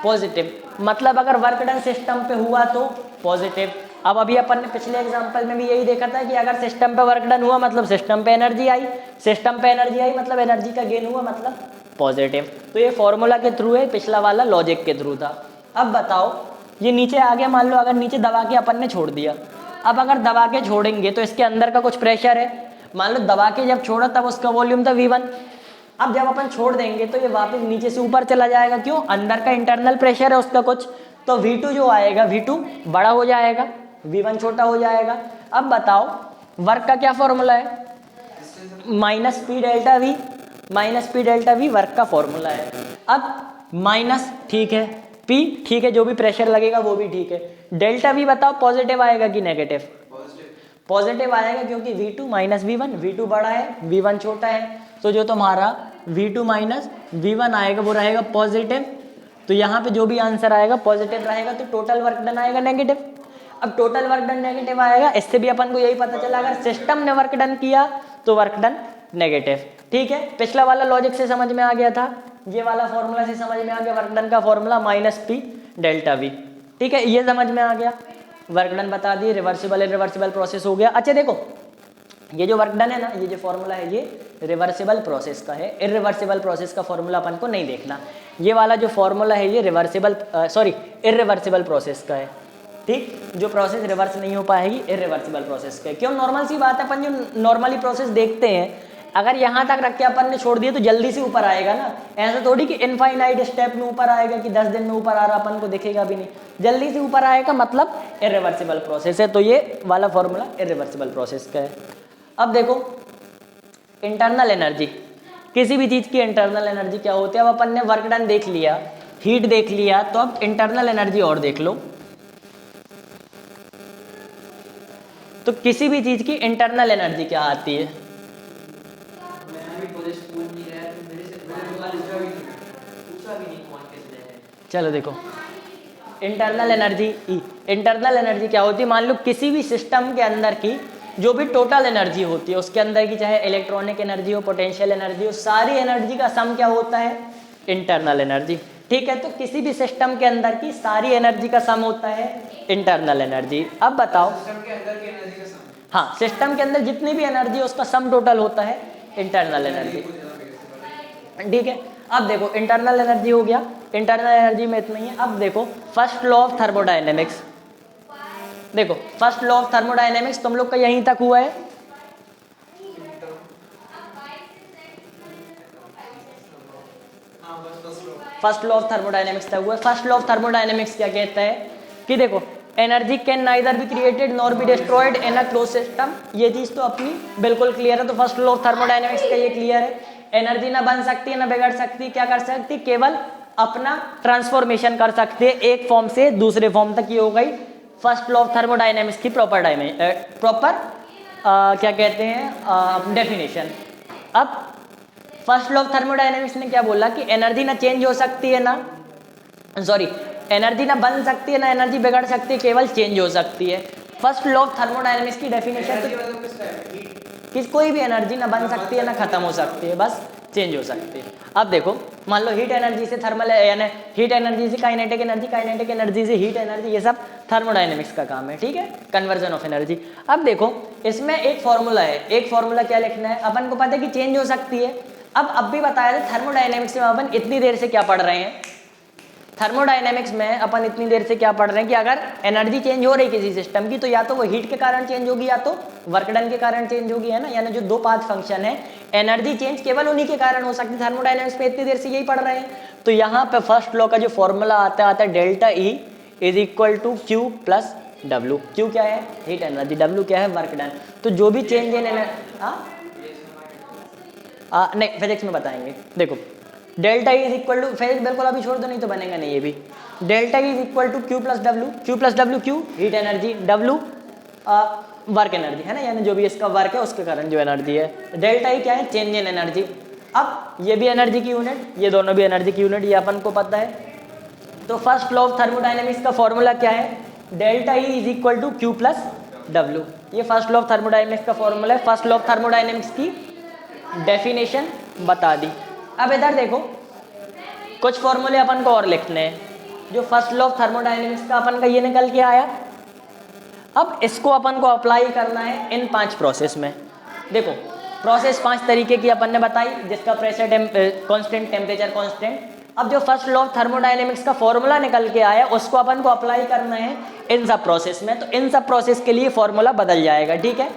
पॉजिटिव। मतलब अगर वर्क डन सिस्टम पे हुआ तो पॉजिटिव। अब अभी अपन ने पिछले एग्जांपल में भी यही देखा था कि अगर सिस्टम पे वर्क डन हुआ मतलब सिस्टम पे एनर्जी आई, सिस्टम पे एनर्जी आई मतलब एनर्जी का गेन हुआ मतलब पॉजिटिव। तो ये फॉर्मूला के थ्रू है, पिछला वाला लॉजिक के थ्रू था। अब बताओ ये नीचे आ गया, मान लो अगर नीचे दबा के अपन ने छोड़ दिया, अब अगर दबा के छोड़ेंगे तो इसके अंदर का कुछ प्रेशर है, मान लो दबा के जब छोड़ा तब उसका वॉल्यूम था V1, अब जब अपन छोड़ देंगे तो ये वापस नीचे से ऊपर चला जाएगा, क्यों, अंदर का इंटरनल प्रेशर है उसका कुछ, तो V2 जो आएगा V2 बड़ा हो जाएगा, V1 छोटा हो जाएगा। अब बताओ वर्क का क्या फॉर्मूला है, minus P delta V, minus P delta we work का फॉर्मूला है। अब माइनस ठीक है, पी ठीक है, जो भी प्रेशर लगेगा वो भी ठीक है, डेल्टा वी बताओ पॉजिटिव आएगा कि नेगेटिव, पॉजिटिव आएगा क्योंकि V2 माइनस V1, V2 बड़ा है V1 छोटा है, तो जो तुम्हारा V2 माइनस V1 आएगा वो रहेगा पॉजिटिव। तो यहाँ पे जो भी आंसर आएगा पॉजिटिव रहेगा, तो टोटल वर्क डन आएगा नेगेटिव। अब टोटल वर्क डन नेगेटिव आएगा, इससे भी अपन को यही पता चला अगर सिस्टम ने वर्क डन किया तो वर्क डन नेगेटिव। ठीक है, पिछला वाला लॉजिक से समझ में आ गया था, ये वाला फॉर्मूला से समझ में आ गया, वर्क डन का formula minus P delta we. ठीक है, ये समझ में आ गया, वर्क डन बता दिए, रिवर्सिबल इरिवर्सिबल प्रोसेस हो गया। अच्छा देखो ये जो वर्क डन है ना, ये जो फॉर्मूला है ये रिवर्सिबल प्रोसेस का है, इरिवर्सिबल प्रोसेस का फॉर्मूला अपन को नहीं देखना। ये वाला जो फॉर्मूला है ये इरिवर्सिबल प्रोसेस का है। ठीक, जो प्रोसेस रिवर्स नहीं हो पाएगी इरिवर्सिबल प्रोसेस का है। क्यों, नॉर्मल सी बात है, अपन जो नॉर्मली प्रोसेस देखते हैं अगर यहाँ तक रख के अपन ने छोड़ दिया तो जल्दी से ऊपर आएगा ना, ऐसा थोड़ी कि इनफाइनाइट स्टेप में ऊपर आएगा कि 10 दिन में ऊपर आ रहा, अपन को दिखेगा भी नहीं, जल्दी से ऊपर आएगा, मतलब इरिवर्सिबल प्रोसेस है। तो ये वाला फॉर्मूला इरिवर्सिबल प्रोसेस का है। अब देखो इंटरनल एनर्जी, किसी भी चीज़ की इंटरनल एनर्जी क्या होती है, अब अपन ने वर्क डन देख लिया, हीट देख लिया, तो अब इंटरनल एनर्जी और देख लो। तो किसी भी चीज़ की इंटरनल एनर्जी क्या आती है, चलो देखो internal energy E, internal energy क्या होती है, मान लो किसी भी सिस्टम के अंदर की जो भी टोटल एनर्जी होती है उसके अंदर की, चाहे इलेक्ट्रॉनिक एनर्जी हो, पोटेंशियल एनर्जी हो, सारी एनर्जी का सम क्या होता है, इंटरनल एनर्जी। ठीक है, तो किसी भी सिस्टम के अंदर की सारी एनर्जी का सम होता है इंटरनल एनर्जी। अब बताओ सिस्टम के अंदर की एनर्जी का सम, हाँ, सिस्टम के अंदर जितनी भी एनर्जी है उसका सम टोटल होता है इंटरनल एनर्जी। ठीक है, अब देखो इंटरनल एनर्जी हो गया, इंटरनल एनर्जी में इतना ही है। अब देखो फर्स्ट लॉ ऑफ थर्मोडायनेमिक्स, देखो फर्स्ट लॉ ऑफ थर्मोडायनेमिक्स तुम लोग का यहीं तक हुआ है, हाँ बस first low. First law of thermodynamics तक हुआ। फर्स्ट लॉ ऑफ थर्मोडायनेमिक्स क्या कहता है कि देखो energy can neither be created nor be destroyed in a close system. ये चीज तो अपनी बिल्कुल क्लियर है। तो फर्स्ट लॉ ऑफ थर्मोडायनेमिक्स का ये क्लियर है, एनर्जी ना बन सकती है ना बिगड़ सकती, क्या कर सकती, केवल अपना ट्रांसफॉर्मेशन कर सकते हैं एक फॉर्म से दूसरे फॉर्म तक। ये हो गई फर्स्ट लॉ ऑफ थर्मोडायनेमिक्स की प्रॉपर क्या कहते हैं डेफिनेशन। अब फर्स्ट लॉ ऑफ थर्मोडायनेमिक्स ने क्या बोला कि एनर्जी ना चेंज हो सकती है ना एनर्जी ना बन सकती है ना एनर्जी बिगड़ सकती है, केवल चेंज हो सकती है। फर्स्ट लॉ ऑफ थर्मोडायनेमिक्स की डेफिनेशन एनर्जी तो मतलब किस टाइप की? कि कोई भी एनर्जी ना बन सकती है ना खत्म हो सकती है, बस चेंज हो सकती है। अब देखो मान लो हीट एनर्जी से थर्मल यानी हीट एनर्जी से काइनेटिक एनर्जी से हीट एनर्जी, ये सब थर्मोडायनेमिक्स का काम है, ठीक है, कन्वर्जन ऑफ एनर्जी। अब देखो इसमें एक फॉर्मूला है, एक फॉर्मूला क्या लिखना है, अपन को पता है कि चेंज हो सकती है। अब भी बताया था थर्मोडायनेमिक्स में अपन इतनी देर से क्या पढ़ रहे हैं, थर्मोडायनेमिक्स में अपन इतनी देर से क्या पढ़ रहे हैं कि अगर एनर्जी चेंज हो रही किसी सिस्टम की तो या तो वो हीट के कारण चेंज होगी या तो वर्क डन के कारण चेंज होगी, है ना। यानी जो दो पाथ फंक्शन है एनर्जी चेंज केवल उन्हीं के कारण हो सकती है। थर्मोडायनेमिक्स में इतनी देर से यही पढ़ रहे हैं। तो यहाँ पे फर्स्ट लॉ का जो फॉर्मूला आता है delta E is equal to Q plus W. Q क्या है, हीट एनर्जी, डब्ल्यू क्या है, वर्क डन। तो जो भी चेंज इन नहीं फिजिक्स में बताएंगे। देखो delta E is equal to, physics बिल्कुल अभी छोड़ दो नहीं तो बनेगा नहीं ये भी। Delta E is equal to Q plus W, Q heat energy, W work energy, है ना, यानी जो भी इसका वर्क है उसके कारण जो एनर्जी है। डेल्टा ई क्या है, चेंज इन एनर्जी। अब ये भी एनर्जी की यूनिट, ये दोनों भी एनर्जी की यूनिट, ये अपन को पता है। तो फर्स्ट लॉ ऑफ थर्मोडायनेमिक्स का फॉर्मूला क्या है, delta E is equal to Q plus W. ये फर्स्ट लॉ ऑफ थर्मोडायनेमिक्स का फॉर्मूला है। फर्स्ट लॉ ऑफ थर्मोडायनेमिक्स की डेफिनेशन बता दी। अब इधर देखो कुछ फॉर्मूले अपन को और लिखने हैं। जो फर्स्ट लॉ ऑफ थर्मोडायनेमिक्स का अपन का ये निकल के आया, अब इसको अपन को अप्लाई करना है इन 5 प्रोसेस में। देखो प्रोसेस 5 तरीके की अपन ने बताई, जिसका प्रेशर कांस्टेंट, टेम्परेचर कांस्टेंट। अब जो फर्स्ट लॉ ऑफ थर्मोडायनेमिक्स का फॉर्मूला निकल के आया उसको अपन को अप्लाई करना है इन सब प्रोसेस में। तो इन सब प्रोसेस के लिए फॉर्मूला बदल जाएगा, ठीक है।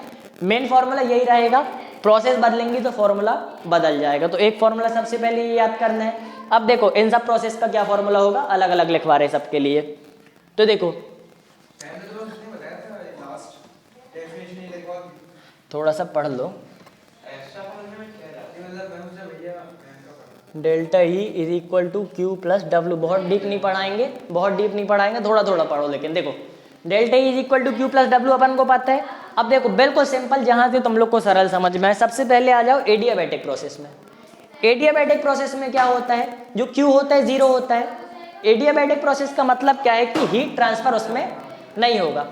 मेन फॉर्मूला यही रहेगा, प्रोसेस बदलेंगी तो फॉर्मूला बदल जाएगा। तो एक फॉर्मूला सबसे पहले ये याद करना है। अब देखो इन सब प्रोसेस का क्या फॉर्मूला होगा, अलग अलग लिखवा रहे सबके लिए। तो देखो थोड़ा सा पढ़ लो। Delta E is equal to Q plus W. बहुत डीप नहीं पढ़ाएंगे, थोड़ा थोड़ा पढ़ो। लेकिन देखो delta E is equal to Q plus W अपन को पता है। अब देखो बिल्कुल सिंपल, जहां से तुम लोग को सरल समझ में आए। सबसे पहले आ जाओ एडियाबैटिक प्रोसेस में। एडियाबैटिक प्रोसेस में क्या होता है, जो क्यू होता है 0 होता है। एडियाबैटिक प्रोसेस का मतलब क्या है कि हीट ट्रांसफर उसमें नहीं होगा।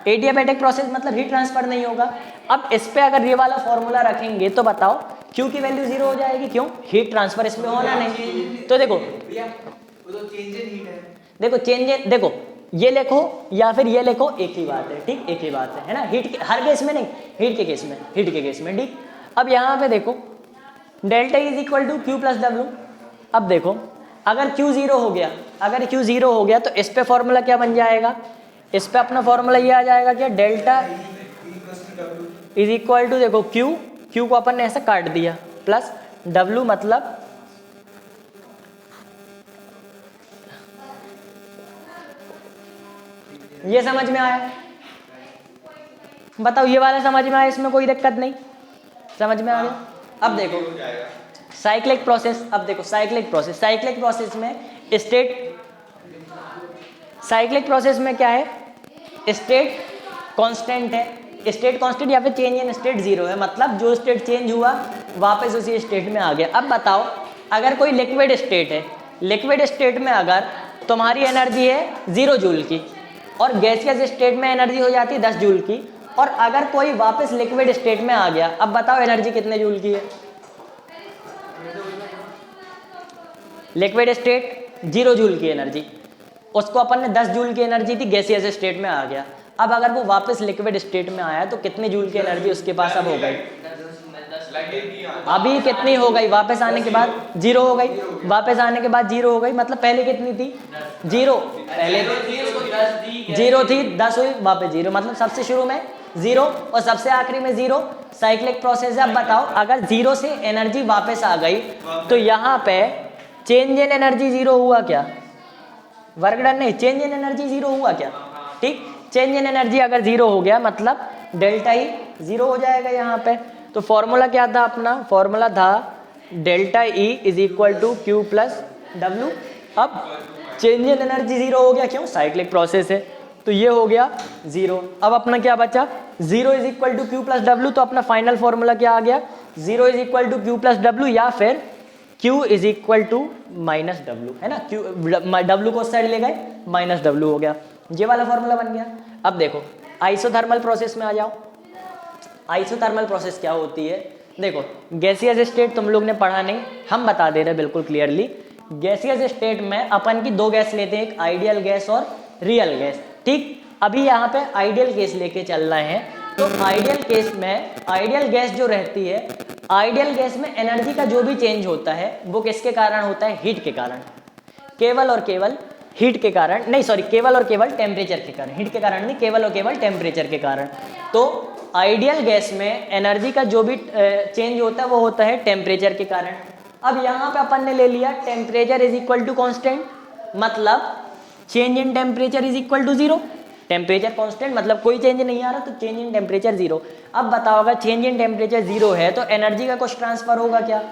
एडियाबैटिक प्रोसेस मतलब हीट ट्रांसफर नहीं होगा। अब इस पे अगर ये वाला फॉर्मूला रखेंगे तो बताओ क्यू की वैल्यू 0 हो जाएगी, क्यों, हीट ट्रांसफर इसमें होना नहीं। तो देखो वो तो चेंज इन हीट है। देखो चेंज, देखो ये लिखो या फिर ये लिखो, एक ही बात है, ठीक, एक ही बात है ना। हीट के हर केस में नहीं, हीट के केस में, ठीक। अब यहाँ पे देखो delta is equal to Q plus W. अब देखो अगर क्यू 0 हो गया तो इस पे फॉर्मूला क्या बन जाएगा, इस पे अपना फॉर्मूला ये आ जाएगा क्या, डेल्टा इज इक्वल टू, देखो क्यू को अपन ने ऐसे काट दिया, प्लस डब्ल्यू मतलब ये समझ में आया, बताओ ये वाला समझ में आया, इसमें कोई दिक्कत नहीं, समझ में आ गया। अब देखो साइक्लिक प्रोसेस, अब देखो साइक्लिक प्रोसेस में साइक्लिक प्रोसेस में क्या है, स्टेट कांस्टेंट है, स्टेट कांस्टेंट या फिर चेंज इन स्टेट 0 है, मतलब जो स्टेट चेंज हुआ वापस उसी स्टेट में आ गया। अब बताओ अगर कोई लिक्विड स्टेट है, लिक्विड स्टेट में अगर तुम्हारी एनर्जी है 0 जूल की और गैसियस स्टेट में एनर्जी हो जाती है 10 जूल की, और अगर कोई वापस लिक्विड स्टेट में आ गया, अब बताओ एनर्जी कितने जूल की है। लिक्विड स्टेट 0 जूल की एनर्जी, उसको अपन ने 10 जूल की एनर्जी थी, गैसियस स्टेट में आ गया। अब अगर वो वापस लिक्विड स्टेट में आया तो कितने जूल की एनर्जी उसके पास अब हो गई, अभी कितनी हो गई, वापस आने के बाद 0 हो गई, वापस आने के बाद 0 हो गई, मतलब पहले कितनी थी 0, पहले 0 थी, 10 हुई, वापस 0, मतलब सबसे शुरू में 0 और सबसे आखिरी में 0। साइक्लिक प्रोसेस है। अब बताओ अगर 0 से एनर्जी वापस आ गई तो यहाँ पे चेंज इन एनर्जी जीरो हुआ क्या? वर्क डन नहीं, चेंज इन एनर्जी जीरो हुआ क्या? ठीक, चेंज इन एनर्जी अगर जीरो हो गया मतलब डेल्टा ई जीरो हो जाएगा यहाँ पे। तो फॉर्मूला क्या था अपना? फॉर्मूला था delta E is equal to Q plus W. अब चेंज इन एनर्जी जीरो हो गया, क्यों? साइक्लिक प्रोसेस है, तो ये हो गया जीरो। अब अपना क्या बचा? Zero is equal to Q plus W. तो अपना फाइनल फॉर्मूला क्या आ गया? Zero is equal to Q plus W या फिर Q is equal to minus W, है ना? डब्ल्यू को उस साइड ले गए, माइनस डब्ल्यू हो गया, ये वाला फॉर्मूला बन गया। अब देखो आइसोथर्मल प्रोसेस में आ जाओ। आइसोथर्मल प्रोसेस क्या होती है? देखो गैसियस स्टेट तुम लोग ने पढ़ा नहीं, हम बता दे रहे बिल्कुल क्लियरली। गैसियस स्टेट में अपन की दो गैस लेते हैं, एक आइडियल गैस और रियल गैस। ठीक, अभी यहाँ पे आइडियल गैस लेके चल रहे हैं। तो आइडियल केस में आइडियल गैस जो रहती है, आइडियल गैस में एनर्जी का जो भी चेंज होता है वो किसके कारण होता है? हीट के कारण, केवल और केवल हीट के कारण, नहीं सॉरी, केवल और केवल टेम्परेचर के कारण, हीट के कारण नहीं, केवल और केवल टेम्परेचर के कारण। तो आइडियल गैस में एनर्जी का जो भी चेंज होता है वो होता है टेम्परेचर के कारण। अब यहाँ पे अपन ने ले लिया temperature is equal to constant, मतलब change in temperature is equal to zero. Temperature constant मतलब कोई चेंज नहीं आ रहा, तो चेंज इन टेम्परेचर जीरो। अब बताओ अगर चेंज इन टेम्परेचर जीरो है तो एनर्जी का कुछ ट्रांसफर होगा क्या?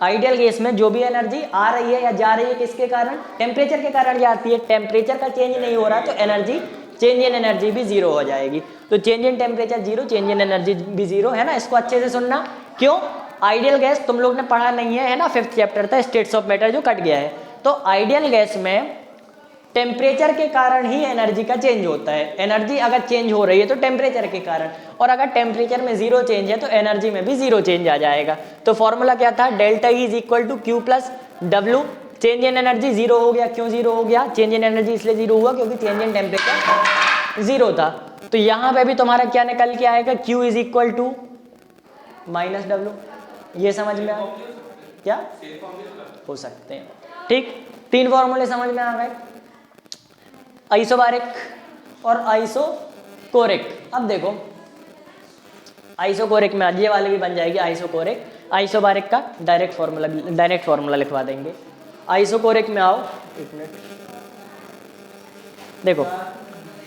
आइडियल केस में जो भी एनर्जी आ रही है या जा रही है किसके कारण? टेम्परेचर के कारण जाती है। टेम्परेचर का चेंज नहीं हो रहा तो एनर्जी, चेंज इन एनर्जी भी जीरो हो जाएगी। तो change in temperature zero, change in energy भी जीरो, है ना? इसको अच्छे से सुनना। क्यों? आइडियल गैस तुम लोग ने पढ़ा नहीं है ना, 5th चैप्टर था स्टेट्स ऑफ मैटर जो कट गया है। तो आइडियल गैस में टेम्परेचर के कारण ही एनर्जी का चेंज होता है। एनर्जी अगर चेंज हो रही है तो टेम्परेचर के कारण, और अगर टेम्परेचर में जीरो चेंज है तो एनर्जी में भी जीरो चेंज आ जाएगा। तो फॉर्मूला क्या था? Delta E is equal to Q plus W. Change in energy zero हो गया, क्यों जीरो हो गया? चेंज इन एनर्जी इसलिए जीरो हुआ क्योंकि चेंज इन टेम्परेचर जीरो था। तो यहाँ पे भी तुम्हारा क्या निकल के आएगा? Q is equal to minus W. ये समझ में आ क्या? हो सकते हैं। ठीक, तीन फॉर्मूले समझ में आ गए, आइसोबारिक और आइसोकोरिक। अब देखो आइसोकोरिक में ये वाले भी बन जाएगी आइसोकोरिक। आइसोबारिक का डायरेक्ट फार्मूला लिखवा देंगे। आइसोकोरिक में आओ, एक मिनट, देखो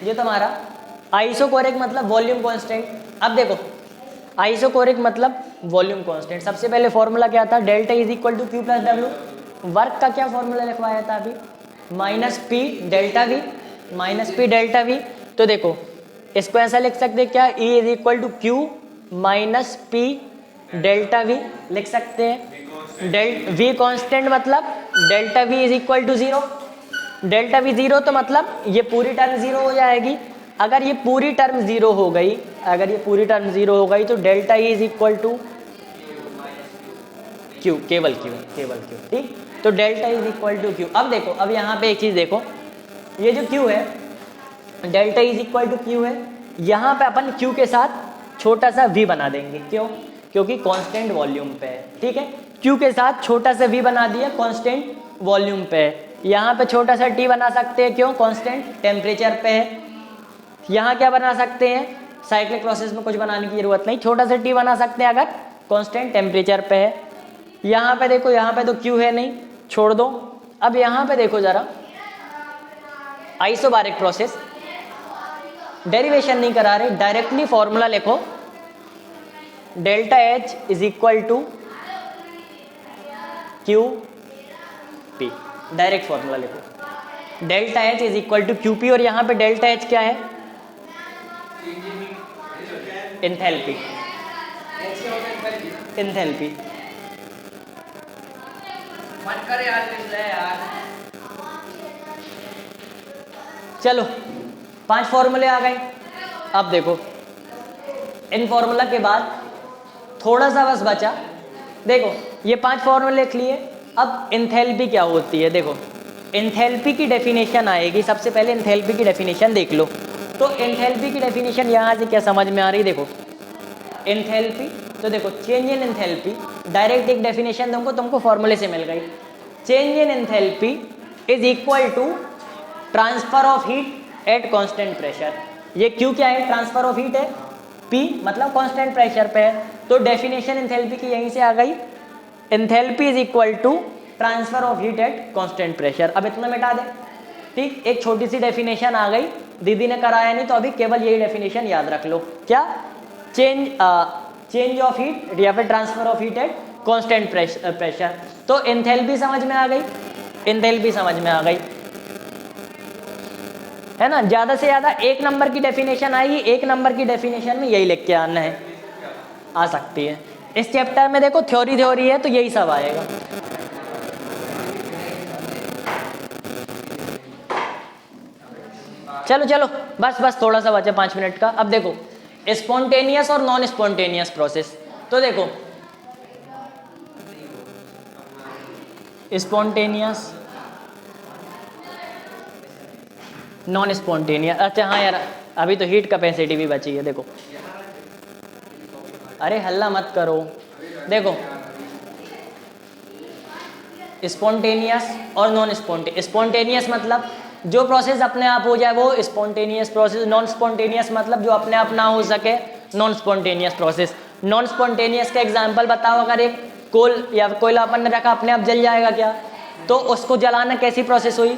ये तुम्हारा आइसोकोरिक मतलब वॉल्यूम कांस्टेंट। अब देखो आइसोकोरिक मतलब वॉल्यूम कांस्टेंट। सबसे पहले फॉर्मूला क्या था? Delta is equal to Q plus W. Work का क्या फॉर्मूला लिखवाया था अभी? Minus P delta V, minus P delta V. तो देखो इसको ऐसा लिख सकते क्या? E is equal to Q minus P delta V लिख सकते हैं। वी कांस्टेंट मतलब delta V is equal to zero. Delta V zero तो मतलब ये पूरी टर्म जीरो हो जाएगी। अगर ये पूरी टर्म जीरो हो गई, अगर ये पूरी टर्म जीरो हो गई तो delta E is equal to Q, केवल क्यू, केवल क्यू। ठीक, तो delta is equal to Q. अब देखो, अब यहाँ पे एक चीज देखो, ये जो Q है delta is equal to Q है, यहाँ पे अपन Q के साथ छोटा सा v बना देंगे। क्यों? क्योंकि कांस्टेंट वॉल्यूम पे है। ठीक है, Q के साथ छोटा सा v बना दिया, कांस्टेंट वॉल्यूम पे है। यहाँ पे छोटा सा t बना सकते हैं, क्यों? कांस्टेंट टेम्परेचर पे है। यहाँ क्या बना सकते हैं? साइक्लिक प्रोसेस में कुछ बनाने की जरूरत नहीं, छोटा सा t बना सकते हैं अगर कांस्टेंट टेम्परेचर पे है। यहाँ पे देखो, यहाँ पे तो Q है नहीं, छोड़ दो। अब यहाँ पे देखो जरा, आइसोबारिक प्रोसेस, डेरिवेशन नहीं करा रहे, डायरेक्टली फॉर्मूला लिखो। Delta H is equal to Q P, direct formula लिखो। Delta H is equal to Q P, और यहाँ पे डेल्टा एच क्या है? Enthalpy, enthalpy. मत करे यार। चलो 5 फॉर्मूले आ गए। अब देखो इन फॉर्मूला के बाद थोड़ा सा बस बचा। देखो ये 5 फॉर्मूले लिख लिए। अब एंथैल्पी क्या होती है? देखो एंथैल्पी की डेफिनेशन आएगी। सबसे पहले एंथैल्पी की डेफिनेशन देख लो। तो एंथैल्पी की डेफिनेशन यहाँ से क्या समझ में आ रही? देखो एंथैल्पी, तो देखो चेंज इन एंथैल्पी, डायरेक्ट एक डेफिनेशन तुमको फॉर्मूले से मिल गई। Change in enthalpy is equal to transfer of heat at constant pressure. ये क्यू क्या है? ट्रांसफर ऑफ हीट है, पी मतलब कांस्टेंट प्रेशर पे है। तो डेफिनेशन एंथैल्पी की यहीं से आ गई। Enthalpy is equal to transfer of heat at constant pressure. अब इतना मिटा दे, ठीक। एक छोटी सी डेफिनेशन आ गई, दीदी ने कराया नहीं तो अभी केवल यही डेफिनेशन याद रख लो। क्या? चेंज ऑफ हीट या फिर transfer of heat at constant pressure. तो एंथैल्पी समझ में आ गई, एंथैल्पी समझ में आ गई, है ना। ज्यादा से ज्यादा एक नंबर की डेफिनेशन आएगी, एक नंबर की डेफिनेशन में यही लिख के आना है, आ सकती है। इस चैप्टर में देखो थ्योरी है तो यही सब आएगा। चलो चलो बस थोड़ा सा बचा 5 मिनट का। अब देखो स्पॉन्टेनियस और नॉन स्पॉन्टेनियस प्रोसेस। तो देखो स्पॉन्टेनियस, नॉन स्पॉन्टेनियस। अच्छा हाँ यार, अभी तो हीट कैपेसिटी भी बची है। देखो अरे हल्ला मत करो। देखो स्पॉन्टेनियस और नॉन स्पॉन्टेनियस। स्पॉन्टेनियस मतलब जो प्रोसेस अपने आप हो जाए वो स्पॉन्टेनियस प्रोसेस। नॉन स्पॉन्टेनियस मतलब जो अपने आप ना हो सके, non spontaneous process. Non spontaneous का एग्जांपल बताओ। अगर एक कोल या कोयला अपन ने रखा, अपने आप जल जाएगा क्या? तो उसको जलाना कैसी प्रोसेस हुई?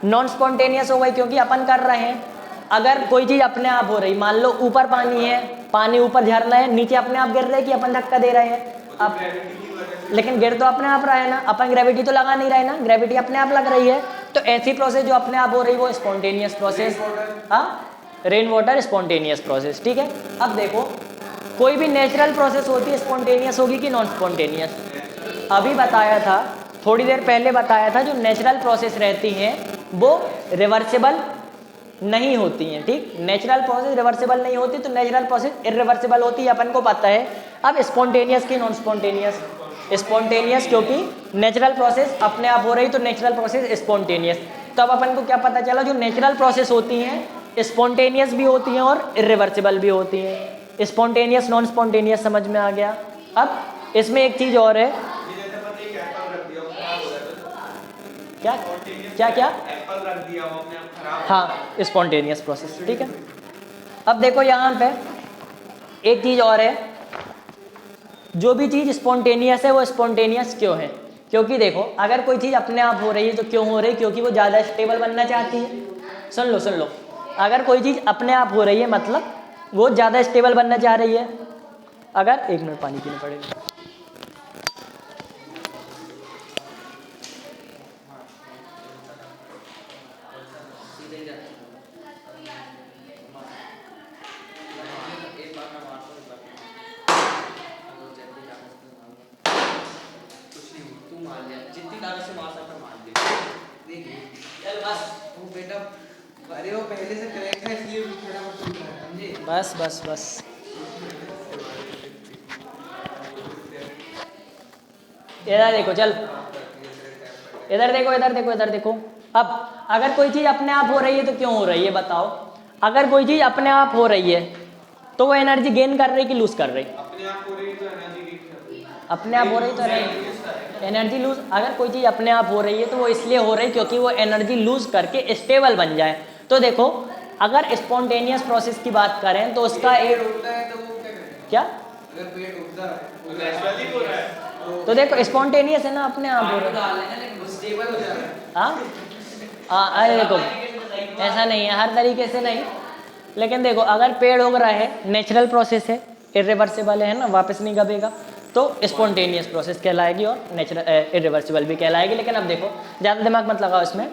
नॉन स्पॉन्टेनियस हो गई, क्योंकि अपन कर रहे हैं। अगर कोई चीज़ अपने आप हो रही, मान लो ऊपर पानी है, पानी ऊपर झरना है, नीचे अपने आप गिर रहा है कि अपन धक्का दे रहे हैं? अब लेकिन गिर तो अपने आप रहा है ना, अपन ग्रेविटी तो लगा नहीं रहे ना, ग्रेविटी अपने आप लग रही है। तो ऐसी प्रोसेस जो अपने आप हो रही वो स्पॉन्टेनियस प्रोसेस। हाँ, रेन वाटर स्पॉन्टेनियस प्रोसेस, ठीक है। अब देखो कोई भी नेचुरल प्रोसेस होती है स्पॉन्टेनियस होगी कि नॉन स्पॉन्टेनियस? अभी बताया था, थोड़ी देर पहले बताया था, जो नेचुरल प्रोसेस रहती हैं वो रिवर्सिबल नहीं होती हैं, ठीक। नेचुरल प्रोसेस रिवर्सिबल नहीं होती, तो नेचुरल प्रोसेस इरिवर्सिबल होती है, अपन को पता है। अब स्पॉन्टेनियस की नॉन स्पॉन्टेनियस? स्पॉन्टेनियस क्योंकि नेचुरल प्रोसेस अपने आप हो रही, तो नेचुरल प्रोसेस स्पॉन्टेनियस। तब अपन को क्या पता चला? जो नेचुरल प्रोसेस होती हैं स्पॉन्टेनियस भी होती हैं और इरिवर्सिबल भी होती हैं। स्पॉन्टेनियस नॉन स्पॉन्टेनियस समझ में आ गया। अब इसमें एक चीज़ और है। क्या क्या क्या? एप्पल रख दिया वो अपने आप खराब। हाँ, स्पॉन्टेनियस प्रोसेस, ठीक है। अब देखो यहाँ पे एक चीज़ और है, जो भी चीज़ स्पॉन्टेनियस है वो स्पॉन्टेनियस क्यों है? क्योंकि देखो अगर कोई चीज़ अपने आप हो रही है तो क्यों हो रही है? क्योंकि वो ज़्यादा स्टेबल बनना चाहती है। सुन लो, अगर कोई चीज़ अपने आप हो रही है मतलब वो ज़्यादा स्टेबल बनना चाह रही है। अगर 1 मिनट पानी पीना पड़ेगा। जितनी ताकत से मार सकता मार दे। चल बस वो बेटा, अरे वो पहले से करेक्ट है इसलिए फटाफट टूट रहा है, समझे? बस इधर देखो, चल इधर देखो। अब अगर कोई चीज़ अपने आप हो रही है तो क्यों हो रही है बताओ? अगर कोई चीज़ अपने आप हो रही है तो वो एनर्जी गेन कर रही कि लूज कर रही? अपने आप हो रही तो एनर्जी गेन कर रही है। अपने आप हो रही तो एनर्जी लूज। अगर कोई चीज़ अपने आप हो रही है तो वो इसलिए हो रही क्योंकि वो एनर्जी लूज करके स्टेबल बन जाए। तो देखो अगर स्पॉन्टेनियस प्रोसेस की बात करें तो उसका एक उठता है तो वो क्या करें? क्या? अगर पेट उठता है वो नेचुरली हो रहा है। तो देखो स्पॉन्टेनियस है ना, अपने आप हो रहा है। लेकिन वो स्टेबल हो जा रहा है। हाँ, अरे देखो ऐसा नहीं है, हर तरीके से नहीं। लेकिन देखो अगर पेड़ उग रहा है, नेचुरल प्रोसेस है, इरिवर्सिबल है ना, वापस नहीं गबेगा, तो स्पॉन्टेनियस प्रोसेस कहलाएगी और नेचुरल इरिवर्सिबल भी कहलाएगी। लेकिन अब देखो ज़्यादा दिमाग मत लगाओ इसमें।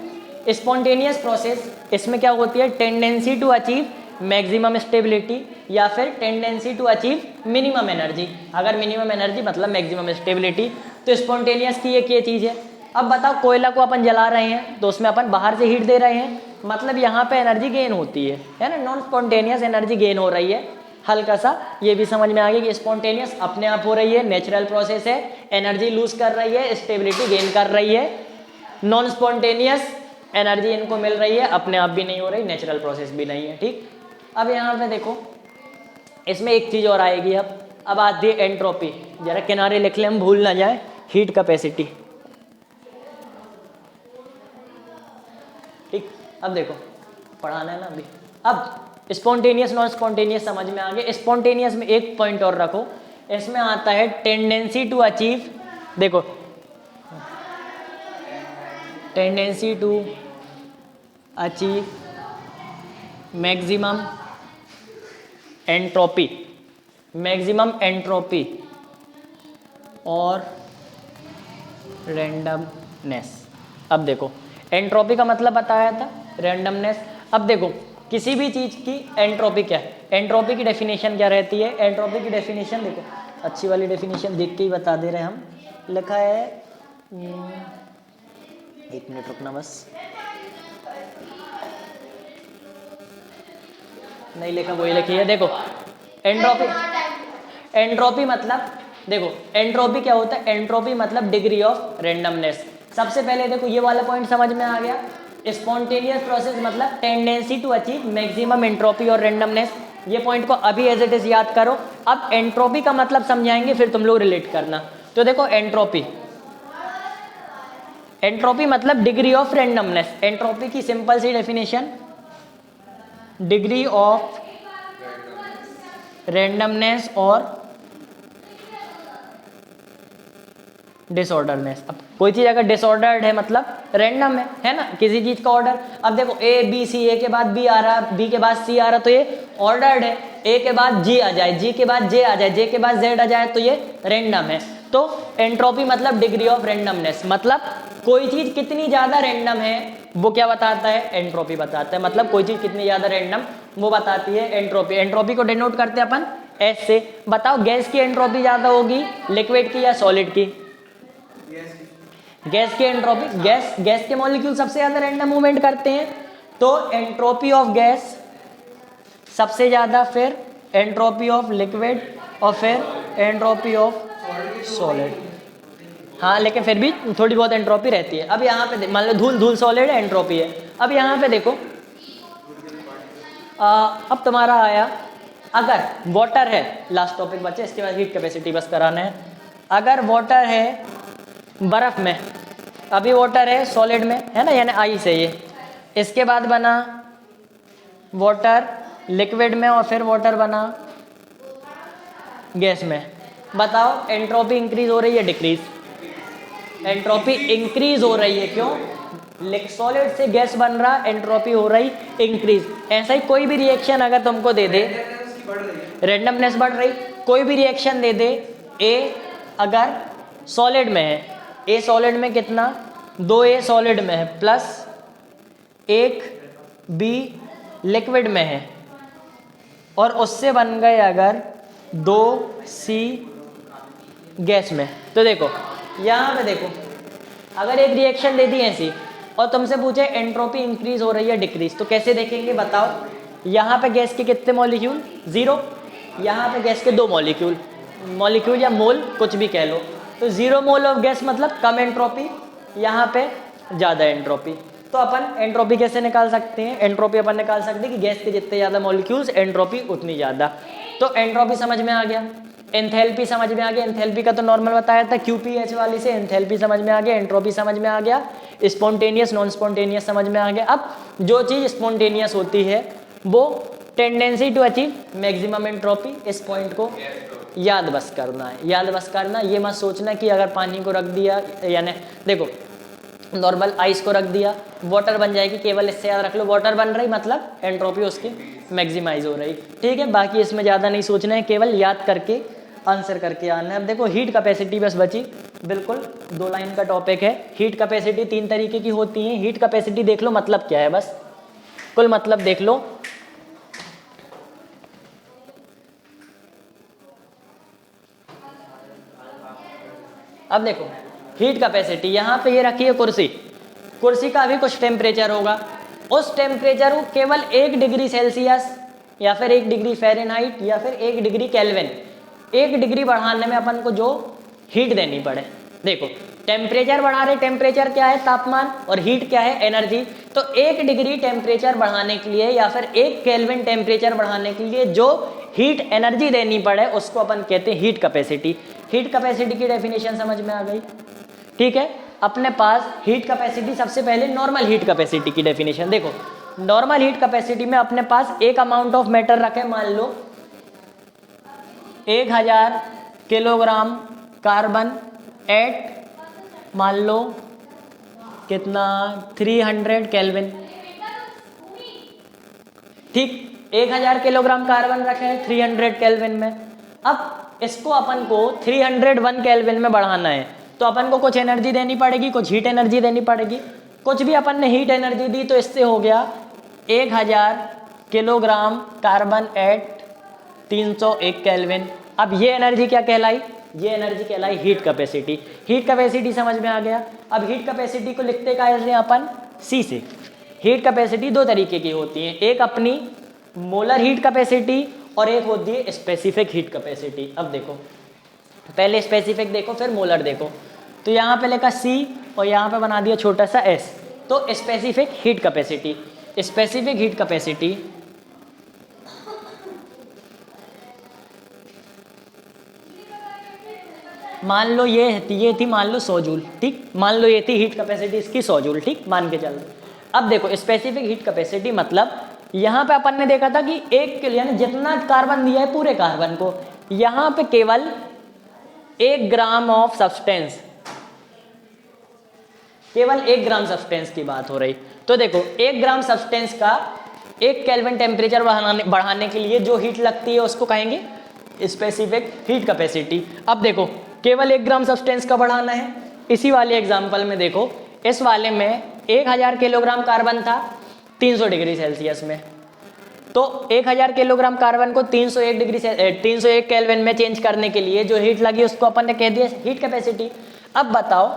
स्पॉन्टेनियस प्रोसेस इसमें क्या होती है? Tendency to achieve maximum stability या फिर tendency to achieve minimum energy. अगर मिनिमम एनर्जी मतलब मैक्सिमम स्टेबिलिटी, तो स्पॉन्टेनियस की एक ये चीज़ है। अब बताओ कोयला को अपन जला रहे हैं तो उसमें अपन बाहर से हीट दे रहे हैं, मतलब यहाँ पे एनर्जी गेन होती है ना। नॉन स्पॉन्टेनियस एनर्जी गेन हो रही है। हल्का सा ये भी समझ में आ गया कि स्पॉन्टेनियस अपने आप हो रही है, नेचुरल प्रोसेस है, एनर्जी लूज कर रही है, स्टेबिलिटी गेन कर रही है। नॉन स्पॉन्टेनियस एनर्जी इनको मिल रही है, अपने आप भी नहीं हो रही, नेचुरल प्रोसेस भी नहीं है, ठीक। अब यहाँ पे देखो इसमें एक चीज़ और आएगी। अब आती है एंट्रोपी। जरा किनारे लिख ले, हम भूल ना जाए। हीट कैपेसिटी, ठीक। अब देखो पढ़ाना है ना अभी। अब स्पॉन्टेनियस नॉन स्पॉन्टेनियस समझ में आ गया। स्पॉन्टेनियस में एक पॉइंट और रखो, इसमें आता है टेंडेंसी टू अचीव। देखो tendency to achieve maximum entropy, maximum entropy और रैंडमनेस। अब देखो एंट्रोपी का मतलब बताया था, रैंडमनेस। अब देखो किसी भी चीज़ की एंट्रोपी क्या है, एंट्रोपी की डेफिनेशन क्या रहती है। एंट्रोपी की डेफिनेशन देखो, अच्छी वाली डेफिनेशन देख के ही बता दे रहे हैं हम। लिखा है, एक मिनट रुकना बस, नहीं लिखा, वही लिखी है। देखो एंट्रोपी, एंट्रोपी मतलब देखो एंट्रोपी क्या होता है, एंट्रोपी मतलब डिग्री ऑफ रैंडमनेस। सबसे पहले देखो ये वाला पॉइंट समझ में आ गया। स्पॉन्टेनियस प्रोसेस मतलब tendency to achieve maximum entropy और रैंडमनेस। ये पॉइंट को अभी एज इट इज याद करो। अब एंट्रोपी का मतलब समझाएंगे, फिर तुम लोग रिलेट करना। तो देखो एंट्रोपी, एंट्रोपी मतलब डिग्री ऑफ रैंडमनेस। एंट्रोपी की सिंपल सी डेफिनेशन, डिग्री ऑफ रैंडमनेस और डिसऑर्डरनेस। अब कोई चीज़ अगर डिसऑर्डर्ड है मतलब रैंडम है ना, किसी चीज़ का ऑर्डर। अब देखो ए बी सी, ए के बाद बी आ रहा, बी के बाद सी आ रहा, तो ये ऑर्डर्ड है। ए के बाद जी आ जाए, जी के बाद जे आ जाए, जे के बाद जेड आ जाए, तो ये रैंडम है। तो एंट्रोपी मतलब डिग्री ऑफ रैंडमनेस, मतलब कोई चीज़ कितनी ज़्यादा रैंडम है वो क्या बताता है, एंट्रोपी बताता है। मतलब कोई चीज़ कितनी ज़्यादा रैंडम वो बताती है एंट्रोपी। एंट्रोपी को डिनोट करते हैं अपन एस से। बताओ गैस की एंट्रोपी ज़्यादा होगी लिक्विड की या सॉलिड की? गैस की एंट्रोपी, गैस के मॉलिक्यूल सबसे ज्यादा रैंडम मूवमेंट करते हैं, तो एंट्रोपी ऑफ गैस सबसे ज्यादा, फिर एंट्रोपी ऑफ लिक्विड और फिर एंट्रोपी ऑफ सॉलिड। हाँ लेकिन फिर भी थोड़ी बहुत एंट्रोपी रहती है। अब यहाँ पे मान लो धूल सॉलिड है, एंट्रोपी है। अब यहाँ पे देखो अब तुम्हारा आया, अगर वाटर है, लास्ट टॉपिक बचे, इसके बाद हीट कैपेसिटी बस कराना है। अगर वाटर है बर्फ में, अभी वाटर है सॉलिड में है ना, यानी आई से ये, इसके बाद बना वाटर लिक्विड में और फिर वाटर बना गैस में। बताओ एंट्रोपी इंक्रीज हो रही है डिक्रीज? एंट्रोपी इंक्रीज हो रही है। क्यों? सॉलिड से गैस बन रहा, एंट्रोपी हो रही इंक्रीज। ऐसा ही कोई भी रिएक्शन अगर तुमको दे दे, रैंडमनेस बढ़ रही। कोई भी रिएक्शन दे दे, ए अगर सॉलिड में है, ए सॉलिड में कितना, 2A सॉलिड में है प्लस 1B लिक्विड में है, और उससे बन गए अगर 2C गैस में। तो देखो यहाँ पे देखो, अगर एक रिएक्शन दे दी ऐसी और तुमसे पूछे एंट्रोपी इंक्रीज हो रही है डिक्रीज, तो कैसे देखेंगे बताओ? यहाँ पे गैस के कितने मॉलिक्यूल, 0। यहाँ पे गैस के 2 मॉलिक्यूल या मोल कुछ भी कह लो। तो 0 मोल ऑफ गैस मतलब कम एंट्रोपी, यहाँ पे ज़्यादा एंट्रोपी। तो अपन एंट्रोपी कैसे निकाल सकते हैं? एंट्रोपी अपन निकाल सकते हैं कि गैस के जितने ज़्यादा मॉलिक्यूल्स, एंट्रोपी उतनी ज़्यादा। तो एंट्रोपी समझ में आ गया, एंथैल्पी समझ में आ गया। एंथैल्पी का तो नॉर्मल बताया था QPH वाली से, एंथैल्पी समझ में आ गया, एंट्रोपी समझ में आ गया, स्पॉन्टेनियस नॉन स्पॉन्टेनियस समझ में आ गया। अब जो चीज़ स्पॉन्टेनियस होती है वो tendency to achieve maximum entropy, इस पॉइंट को याद बस करना है, याद बस करना। ये मत सोचना कि अगर पानी को रख दिया, यानी देखो नॉर्मल आइस को रख दिया वाटर बन जाएगी, केवल इससे याद रख लो वाटर बन रही मतलब एंट्रोपी उसकी मैक्सिमाइज हो रही। ठीक है, बाकी इसमें ज़्यादा नहीं सोचना है, केवल याद करके आंसर करके आना है। अब देखो हीट कैपेसिटी बस बची, बिल्कुल 2 लाइन का टॉपिक है। हीट कैपेसिटी 3 तरीके की होती है। हीट कैपेसिटी देख लो मतलब क्या है, बस कुल मतलब देख लो। अब देखो हीट कैपेसिटी, यहाँ पे ये रखी है कुर्सी, कुर्सी का भी कुछ टेम्परेचर होगा, उस टेम्परेचर को केवल 1 डिग्री सेल्सियस या फिर 1 डिग्री फ़ारेनहाइट या फिर 1 डिग्री केल्विन, 1 डिग्री बढ़ाने में अपन को जो हीट देनी पड़े। देखो टेम्परेचर बढ़ा रहे, टेम्परेचर क्या है, तापमान, और हीट क्या है, एनर्जी। तो 1 डिग्री टेम्परेचर बढ़ाने के लिए या फिर 1 केल्विन टेम्परेचर बढ़ाने के लिए जो हीट एनर्जी देनी पड़े उसको अपन कहते हैं हीट कैपेसिटी। हीट कैपेसिटी की डेफिनेशन समझ में आ गई? ठीक है, अपने पास हीट कैपेसिटी, सबसे पहले नॉर्मल हीट कैपेसिटी की डेफिनेशन देखो। नॉर्मल हीट कैपेसिटी में अपने पास एक अमाउंट ऑफ मैटर रखे, मान लो 1000 किलोग्राम कार्बन एट मान लो कितना 300 केल्विन। ठीक, 1000 किलोग्राम कार्बन रखे हैं 300 केल्विन में। अब इसको अपन को 301 केल्विन में बढ़ाना है, तो अपन को कुछ एनर्जी देनी पड़ेगी, कुछ हीट एनर्जी देनी पड़ेगी। कुछ भी अपन ने हीट एनर्जी दी तो इससे हो गया 1000 किलोग्राम कार्बन एट 301 केल्विन। अब ये एनर्जी क्या कहलाई? ये एनर्जी कहलाई हीट कैपेसिटी। हीट कैपेसिटी समझ में आ गया। अब हीट कैपेसिटी को लिखते कैसे अपन? सी से। हीट कैपेसिटी दो तरीके की होती है, एक अपनी मोलर हीट कैपेसिटी और एक होती है स्पेसिफिक हीट कैपेसिटी। अब देखो, पहले स्पेसिफिक देखो फिर मोलर देखो। तो यहाँ पे लिखा सी और यहाँ पे बना दिया छोटा सा एस। तो specific heat capacity, specific heat capacity मान लो ये थी मान लो 100 जूल। ठीक, मान लो ये थी हीट कैपेसिटी इसकी 100 जूल। ठीक, मान के चल। अब देखो स्पेसिफिक हीट कैपेसिटी मतलब यहाँ पे अपन ने देखा था कि 1 किलो यानी जितना कार्बन दिया है पूरे कार्बन को, यहाँ पे केवल 1 ग्राम ऑफ सब्सटेंस, केवल 1 ग्राम सब्सटेंस की बात हो रही। तो देखो 1 ग्राम सब्सटेंस का 1 केल्विन टेम्परेचर बढ़ाने के लिए जो हीट लगती है उसको कहेंगे स्पेसिफिक हीट कैपेसिटी। अब देखो केवल 1 ग्राम सब्सटेंस का बढ़ाना है। इसी वाले एग्जाम्पल में देखो, इस वाले में 1000 किलोग्राम कार्बन था 300 डिग्री सेल्सियस में, तो 1000 किलोग्राम कार्बन को 301 केल्विन में चेंज करने के लिए जो हीट लगी उसको अपन ने कह दिया हीट कैपेसिटी। अब बताओ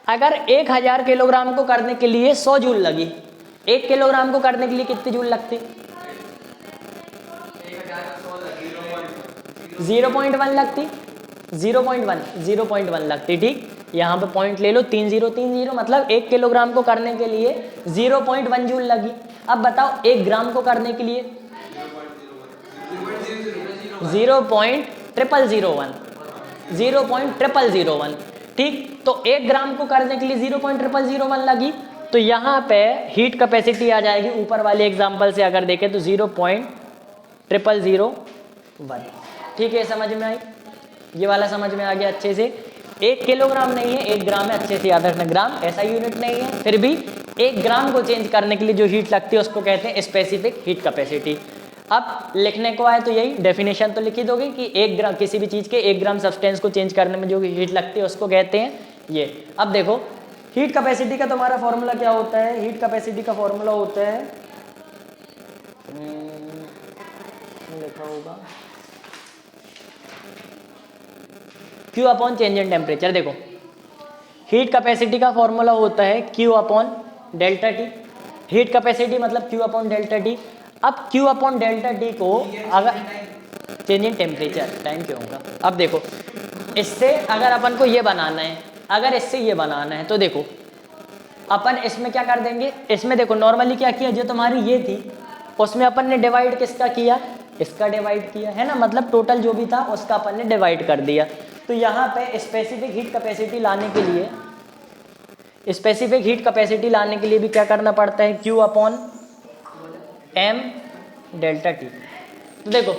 अगर 1000 किलोग्राम को करने के लिए 100 जूल लगी, 1 किलोग्राम को करने के लिए कितनी जूल लगती? 0.1 लगती, 0.1 लगती। ठीक, यहाँ पे पॉइंट ले लो 3030 मतलब 1 किलोग्राम को करने के लिए 0.1 जूल लगी। अब बताओ 1 ग्राम को करने के लिए 0.0001। ठीक, तो 1 ग्राम को करने के लिए 0.0001 लगी। तो यहाँ पे हीट कैपेसिटी आ जाएगी ऊपर वाले एग्जाम्पल से अगर देखें तो 0.0001। ठीक है, समझ में आई? ये वाला समझ में आ गया अच्छे से। 1 किलोग्राम नहीं है, 1 ग्राम है, अच्छे से याद रखना। ग्राम ऐसा यूनिट नहीं है, फिर भी 1 ग्राम को चेंज करने के लिए जो हीट लगती है उसको कहते हैं स्पेसिफिक हीट कैपेसिटी। अब लिखने को आए तो यही डेफिनेशन तो लिख ही दोगे कि 1 ग्राम किसी भी चीज़ के 1 ग्राम सब्सटेंस को चेंज करने में जो हीट लगती है उसको कहते हैं ये। अब देखो हीट कैपेसिटी का तुम्हारा फॉर्मूला क्या होता है? हीट कैपेसिटी का फॉर्मूला होता है, लिखा होगा Q upon change in temperature. देखो हीट कैपेसिटी का फॉर्मूला होता है Q upon delta T. Heat capacity मतलब Q अपॉन डेल्टा टी। अब Q अपॉन डेल्टा टी को अगर चेंज इन टेम्परेचर टाइम क्यों होगा? अब देखो इससे अगर अपन को ये बनाना है, अगर इससे ये बनाना है तो देखो अपन इसमें क्या कर देंगे, इसमें देखो नॉर्मली क्या किया, जो तुम्हारी ये थी उसमें अपन ने डिवाइड किसका किया? इसका डिवाइड किया है ना, मतलब टोटल जो भी था उसका अपन ने डिवाइड कर दिया। तो यहाँ पे स्पेसिफिक हीट कैपेसिटी लाने के लिए, स्पेसिफिक हीट कैपेसिटी लाने के लिए भी क्या करना पड़ता है? Q upon m delta T. तो देखो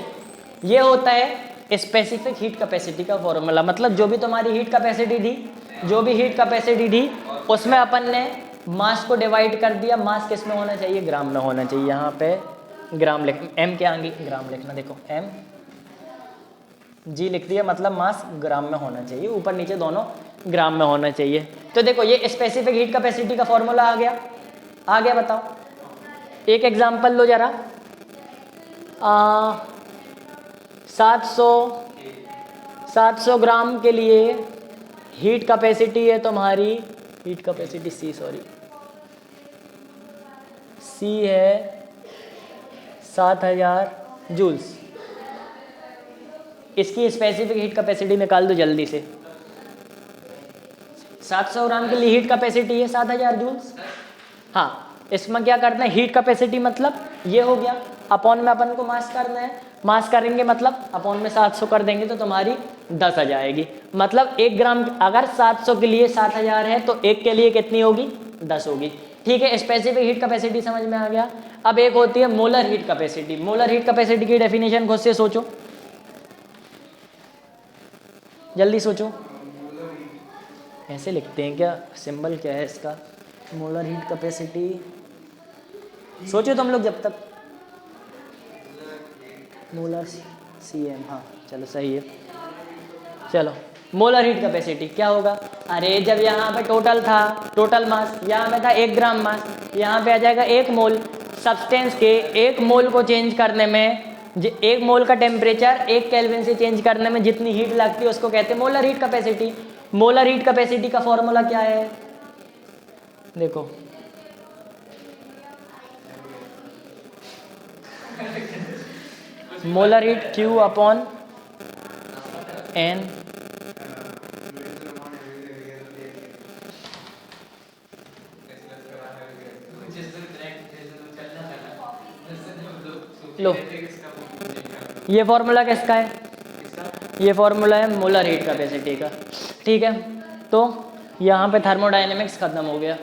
ये होता है स्पेसिफिक हीट कैपेसिटी का फॉर्मूला। मतलब जो भी तुम्हारी हीट कैपेसिटी थी, जो भी हीट कैपेसिटी थी उसमें अपन ने मास को डिवाइड कर दिया। मास किस में होना चाहिए? ग्राम में होना चाहिए। यहाँ पे ग्राम लिख, m के आगे ग्राम लिखना। देखो m जी लिख दिया, मतलब मास ग्राम में होना चाहिए, ऊपर नीचे दोनों ग्राम में होना चाहिए। तो देखो ये स्पेसिफिक हीट कैपेसिटी का फॉर्मूला आ गया। आ गया? बताओ एक एग्जांपल लो जरा। 700 ग्राम के लिए हीट कैपेसिटी है तुम्हारी, हीट कैपेसिटी सी है 7000 जूल्स। इसकी स्पेसिफिक हीट कैपेसिटी निकाल दो जल्दी से। 700 ग्राम के लिए हीट कैपेसिटी है 7000 जूल्स। हाँ, इसमें क्या करना है? हीट कैपेसिटी मतलब ये हो गया, अपॉन में अपन को मास करना है। मास करेंगे मतलब अपॉन में 700 कर देंगे तो तुम्हारी 10 आ जाएगी। मतलब 1 ग्राम अगर 700 के लिए 7000 है तो 1 के लिए कितनी होगी? 10 होगी। ठीक है, स्पेसिफिक हीट कैपेसिटी समझ में आ गया। अब एक होती है molar heat capacity. Molar heat capacity की डेफिनेशन खुद से सोचो, जल्दी सोचो। ऐसे लिखते हैं क्या? सिंबल क्या है इसका? मोलर हीट कैपेसिटी, सोचो तुम लोग जब तक। मोलर CM, हाँ चलो सही है। चलो मोलर हीट कैपेसिटी क्या होगा? अरे जब यहाँ पे टोटल था, टोटल मास यहाँ पे था 1 ग्राम मास, यहाँ पे आ जाएगा 1 मोल। सब्सटेंस के 1 मोल को चेंज करने में, 1 मोल का टेम्परेचर 1 केल्विन से चेंज करने में जितनी हीट लगती है उसको कहते हैं molar heat capacity. Molar heat capacity का फॉर्मूला क्या है? देखो molar heat Q upon N। लो ये फॉर्मूला किसका है? ये फॉर्मूला है मोलर हीट कैपेसिटी का। ठीक है, तो यहाँ पे थर्मोडायनेमिक्स खत्म हो गया।